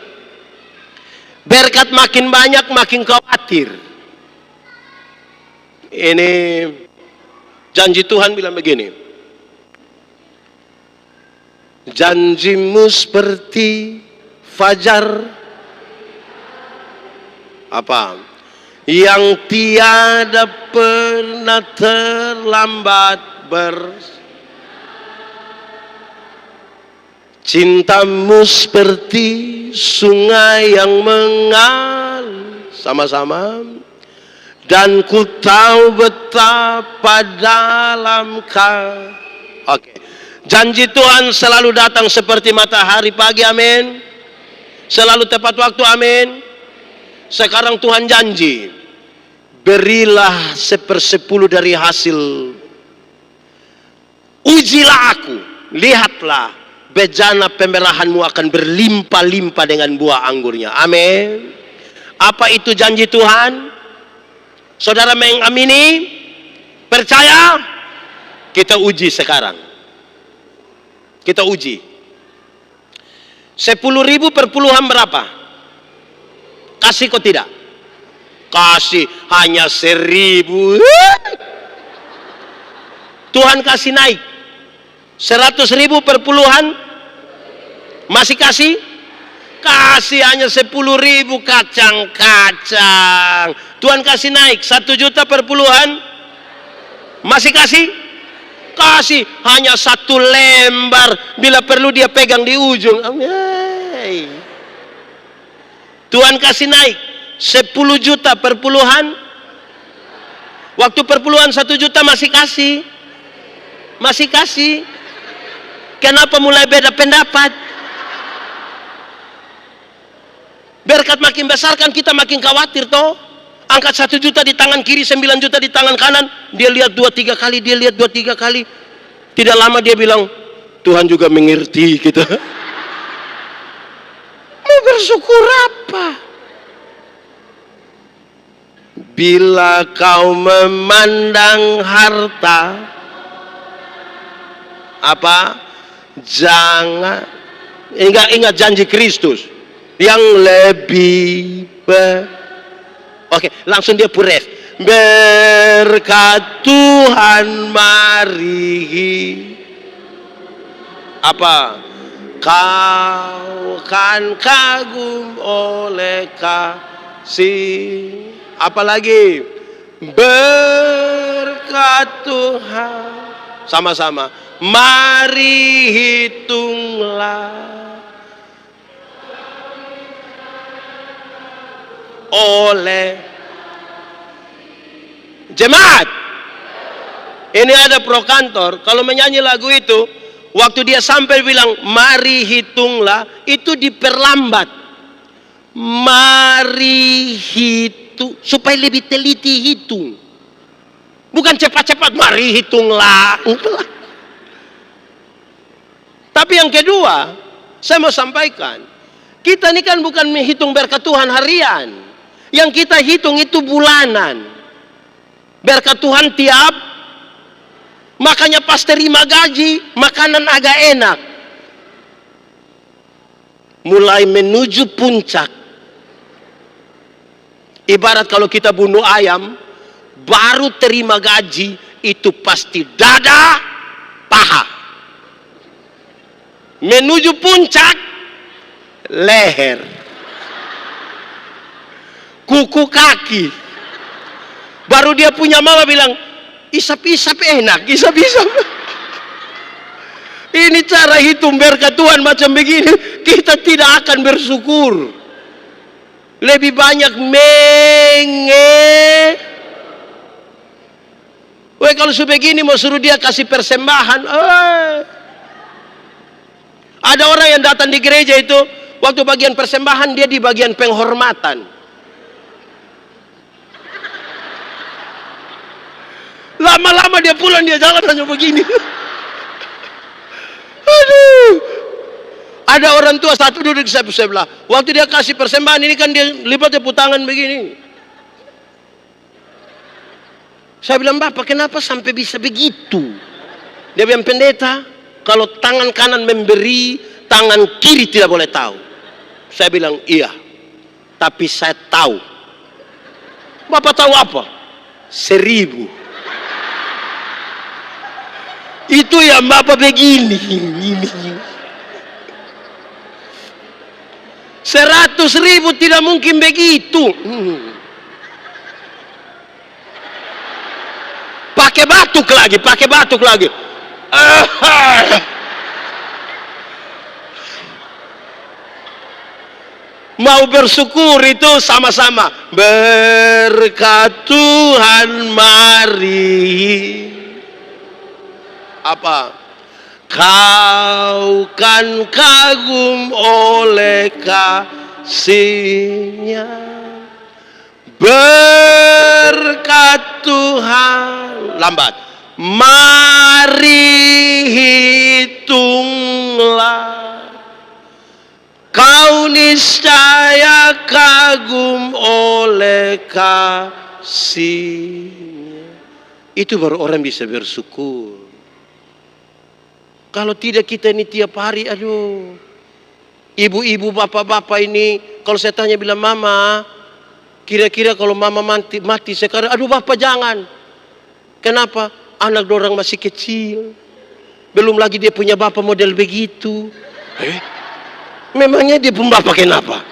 berkat makin banyak makin khawatir. Ini janji Tuhan bilang begini, janjimu seperti fajar apa? Yang tiada pernah terlambat cintamu seperti sungai yang mengalir sama-sama, dan ku tahu betapa dalam Oke. Janji Tuhan selalu datang seperti matahari pagi, amin. Selalu tepat waktu, amin. Sekarang Tuhan janji, berilah 1/10 dari hasil. Ujilah aku, lihatlah, bejana pemerahanmu akan berlimpah-limpah dengan buah anggurnya. Amin. Apa itu janji Tuhan? Saudara mengamini? Percaya? Kita uji sekarang. Kita uji. 10.000 per puluhan berapa? Kasih kok tidak? Kasih hanya 1.000. Tuhan kasih naik 100.000 per puluhan. Masih kasih? Kasih hanya 10.000 kacang-kacang. Tuhan kasih naik 1 juta per puluhan. Masih kasih? Kasih hanya 1 lembar. Bila perlu dia pegang di ujung. Tuhan kasih naik 10 juta per puluhan. Waktu per puluhan 1 juta masih kasih. Masih kasih. Kenapa mulai beda pendapat? Berkat makin besar kan kita makin khawatir toh. Angkat 1 juta di tangan kiri, 9 juta di tangan kanan. Dia lihat 2-3 kali, dia lihat 2-3 kali. Tidak lama dia bilang, Tuhan juga mengerti kita. Mau bersyukur apa? Bila kau memandang harta, apa? Jangan ingat janji Kristus yang lebih Oke, langsung dia puref. Berkat Tuhan mari apa? Kau kan kagum oleh kasih. Apalagi berkat Tuhan. Sama-sama. Mari hitunglah oleh jemaat. Ini ada pro kantor, kalau menyanyi lagu itu, waktu dia sampai bilang, mari hitunglah, itu diperlambat. Mari hitung, supaya lebih teliti hitung. Bukan cepat-cepat, mari hitunglah. Tapi yang kedua, saya mau sampaikan, kita ini kan bukan menghitung berkat Tuhan harian. Yang kita hitung itu bulanan. Berkat Tuhan tiap, makanya pas terima gaji, makanan agak enak. Mulai menuju puncak. Ibarat kalau kita bunuh ayam, baru terima gaji, itu pasti dada, paha. Menuju puncak, leher, kuku kaki. Baru dia punya mama bilang, isap-isap enak, isap-isap. Ini cara hitung berkat Tuhan macam begini, kita tidak akan bersyukur. Lebih banyak Weh, kalau sebegini mau suruh dia kasih persembahan, ada orang yang datang di gereja itu, waktu bagian persembahan dia di bagian penghormatan. Lama-lama dia pulang, dia jalan hanya begini. Aduh. Ada orang tua satu duduk di sebelah. Waktu dia kasih persembahan ini kan dia lipat tangan begini. Saya bilang, Bapak kenapa sampai bisa begitu? Dia bilang, pendeta, kalau tangan kanan memberi, tangan kiri tidak boleh tahu. Saya bilang, iya. Tapi saya tahu. Bapak tahu apa? 1000. Itu yang Bapak begini. 100.000 tidak mungkin begitu. Pakai batuk lagi. Mau bersyukur itu sama-sama. Berkat Tuhan mari. Apa? Kau kan kagum oleh kasih-Nya. Berkat Tuhan. Lambat. Mari hitunglah. Kau niscaya kagum oleh kasih-Nya. Itu baru orang bisa bersyukur. Kalau tidak kita ini tiap hari, aduh. Ibu-ibu, bapak-bapak ini, kalau saya tanya bilang, Mama, kira-kira kalau Mama mati sekarang, aduh Bapak jangan. Kenapa? Anak dorang masih kecil. Belum lagi dia punya bapak model begitu. Memangnya dia pun bapak kenapa?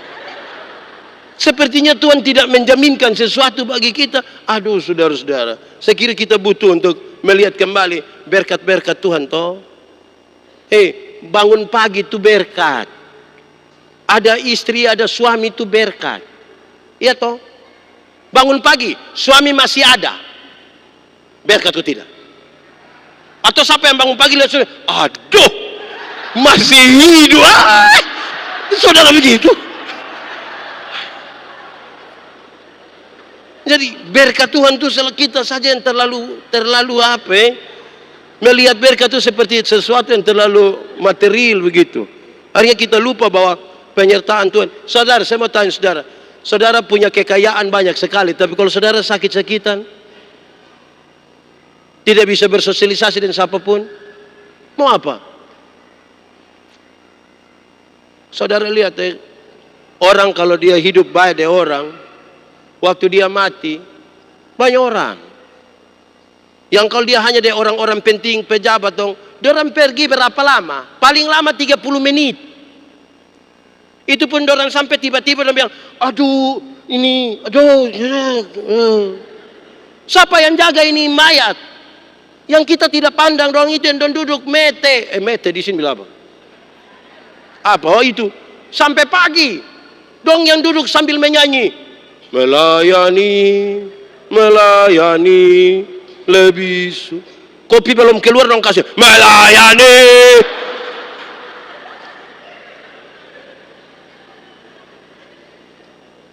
Sepertinya Tuhan tidak menjaminkan sesuatu bagi kita. Aduh saudara-saudara, saya kira kita butuh untuk melihat kembali berkat-berkat Tuhan toh. Bangun pagi itu berkat. Ada istri, ada suami itu berkat. Iya toh? Bangun pagi, suami masih ada. Berkat atau tidak? Atau siapa yang bangun pagi lihat suami, aduh, masih hidup. Saudara begitu. Jadi berkat Tuhan itu kita saja yang terlalu apa? Melihat berkat itu seperti sesuatu yang terlalu material begitu. Akhirnya kita lupa bahwa penyertaan Tuhan. Saudara, saya mau tanya saudara. Saudara punya kekayaan banyak sekali, tapi kalau saudara sakit-sakitan, tidak bisa bersosialisasi dengan siapapun, mau apa? Saudara lihat orang kalau dia hidup baik dengan orang, waktu dia mati, banyak orang. Yang kalau dia hanya dari orang-orang penting, pejabat dong, dia orang pergi berapa lama? Paling lama 30 menit. Itu pun orang sampai tiba-tiba dia bilang, aduh, ini, aduh. Siapa yang jaga ini mayat? Yang kita tidak pandang, orang itu yang duduk mete. Mete di sini bilang apa? Apa? Oh itu. Sampai pagi. Dong yang duduk sambil menyanyi. Melayani, lebih Kopi belum keluar dong kasih melayani.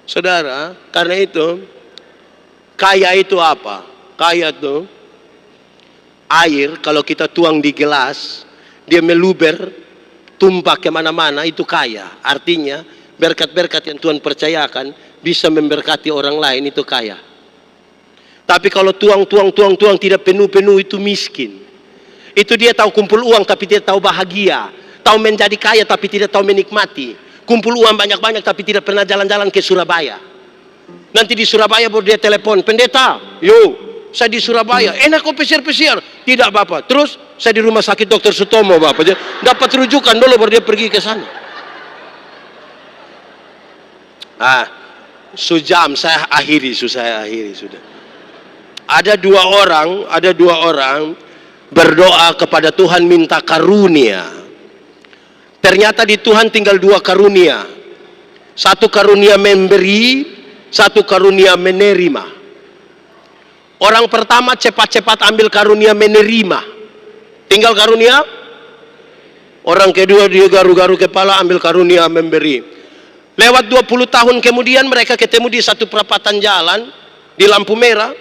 Saudara, karena itu kaya itu apa? Kaya itu air kalau kita tuang di gelas, dia meluber, tumpah kemana-mana, itu kaya. Artinya berkat-berkat yang Tuhan percayakan bisa memberkati orang lain, itu kaya. Tapi kalau tuang tidak penuh-penuh, itu miskin. Itu dia tahu kumpul uang tapi tidak tahu bahagia. Tahu menjadi kaya tapi tidak tahu menikmati. Kumpul uang banyak-banyak tapi tidak pernah jalan-jalan ke Surabaya. Nanti di Surabaya baru dia telepon, pendeta, yo, saya di Surabaya, enak kok pesiar-pesiar. Tidak Bapak, terus saya di rumah sakit Dr. Sutomo Bapak, dapat rujukan dulu baru dia pergi ke sana. Sejam saya akhiri sudah. Ada dua orang berdoa kepada Tuhan minta karunia. Ternyata di Tuhan tinggal 2 karunia. Satu karunia memberi, satu karunia menerima. Orang pertama cepat-cepat ambil karunia menerima. Tinggal karunia. Orang kedua dia garu-garu kepala ambil karunia memberi. Lewat 20 tahun kemudian mereka ketemu di satu perapatan jalan di lampu merah.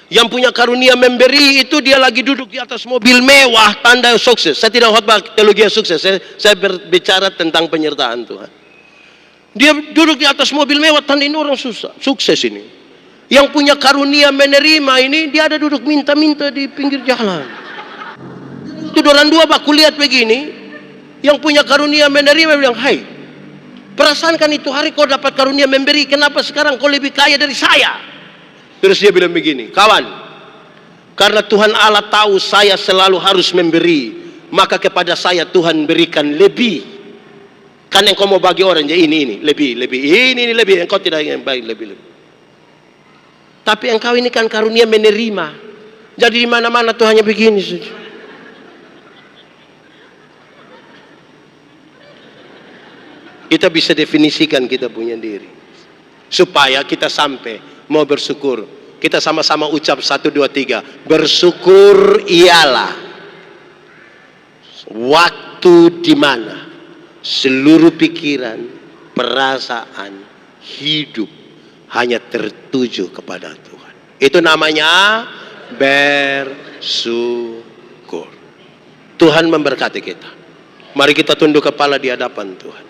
Yang punya karunia memberi itu dia lagi duduk di atas mobil mewah, tanda sukses. Saya tidak khotbah teologi sukses, saya berbicara tentang penyertaan Tuhan. Dia duduk di atas mobil mewah, tanda ini orang sukses ini. Yang punya karunia menerima ini, dia ada duduk minta-minta di pinggir jalan. Itu orang dua baku lihat begini, yang punya karunia menerima bilang, hai, perasaankan itu hari kau dapat karunia memberi, kenapa sekarang kau lebih kaya dari saya? Terus dia bilang begini, kawan, karena Tuhan Allah tahu saya selalu harus memberi, maka kepada saya Tuhan berikan lebih. Kan yang kau mau bagi orang, ya ini lebih, ini lebih, engkau tidak yang baik lebih. Tapi engkau ini kan karunia menerima. Jadi di mana-mana Tuhannya begini saja. Kita bisa definisikan kita punya diri, supaya kita sampai mau bersyukur. Kita sama-sama ucap 1, 2, 3. Bersyukur ialah waktu di mana seluruh pikiran, perasaan, hidup hanya tertuju kepada Tuhan. Itu namanya bersyukur. Tuhan memberkati kita. Mari kita tunduk kepala di hadapan Tuhan.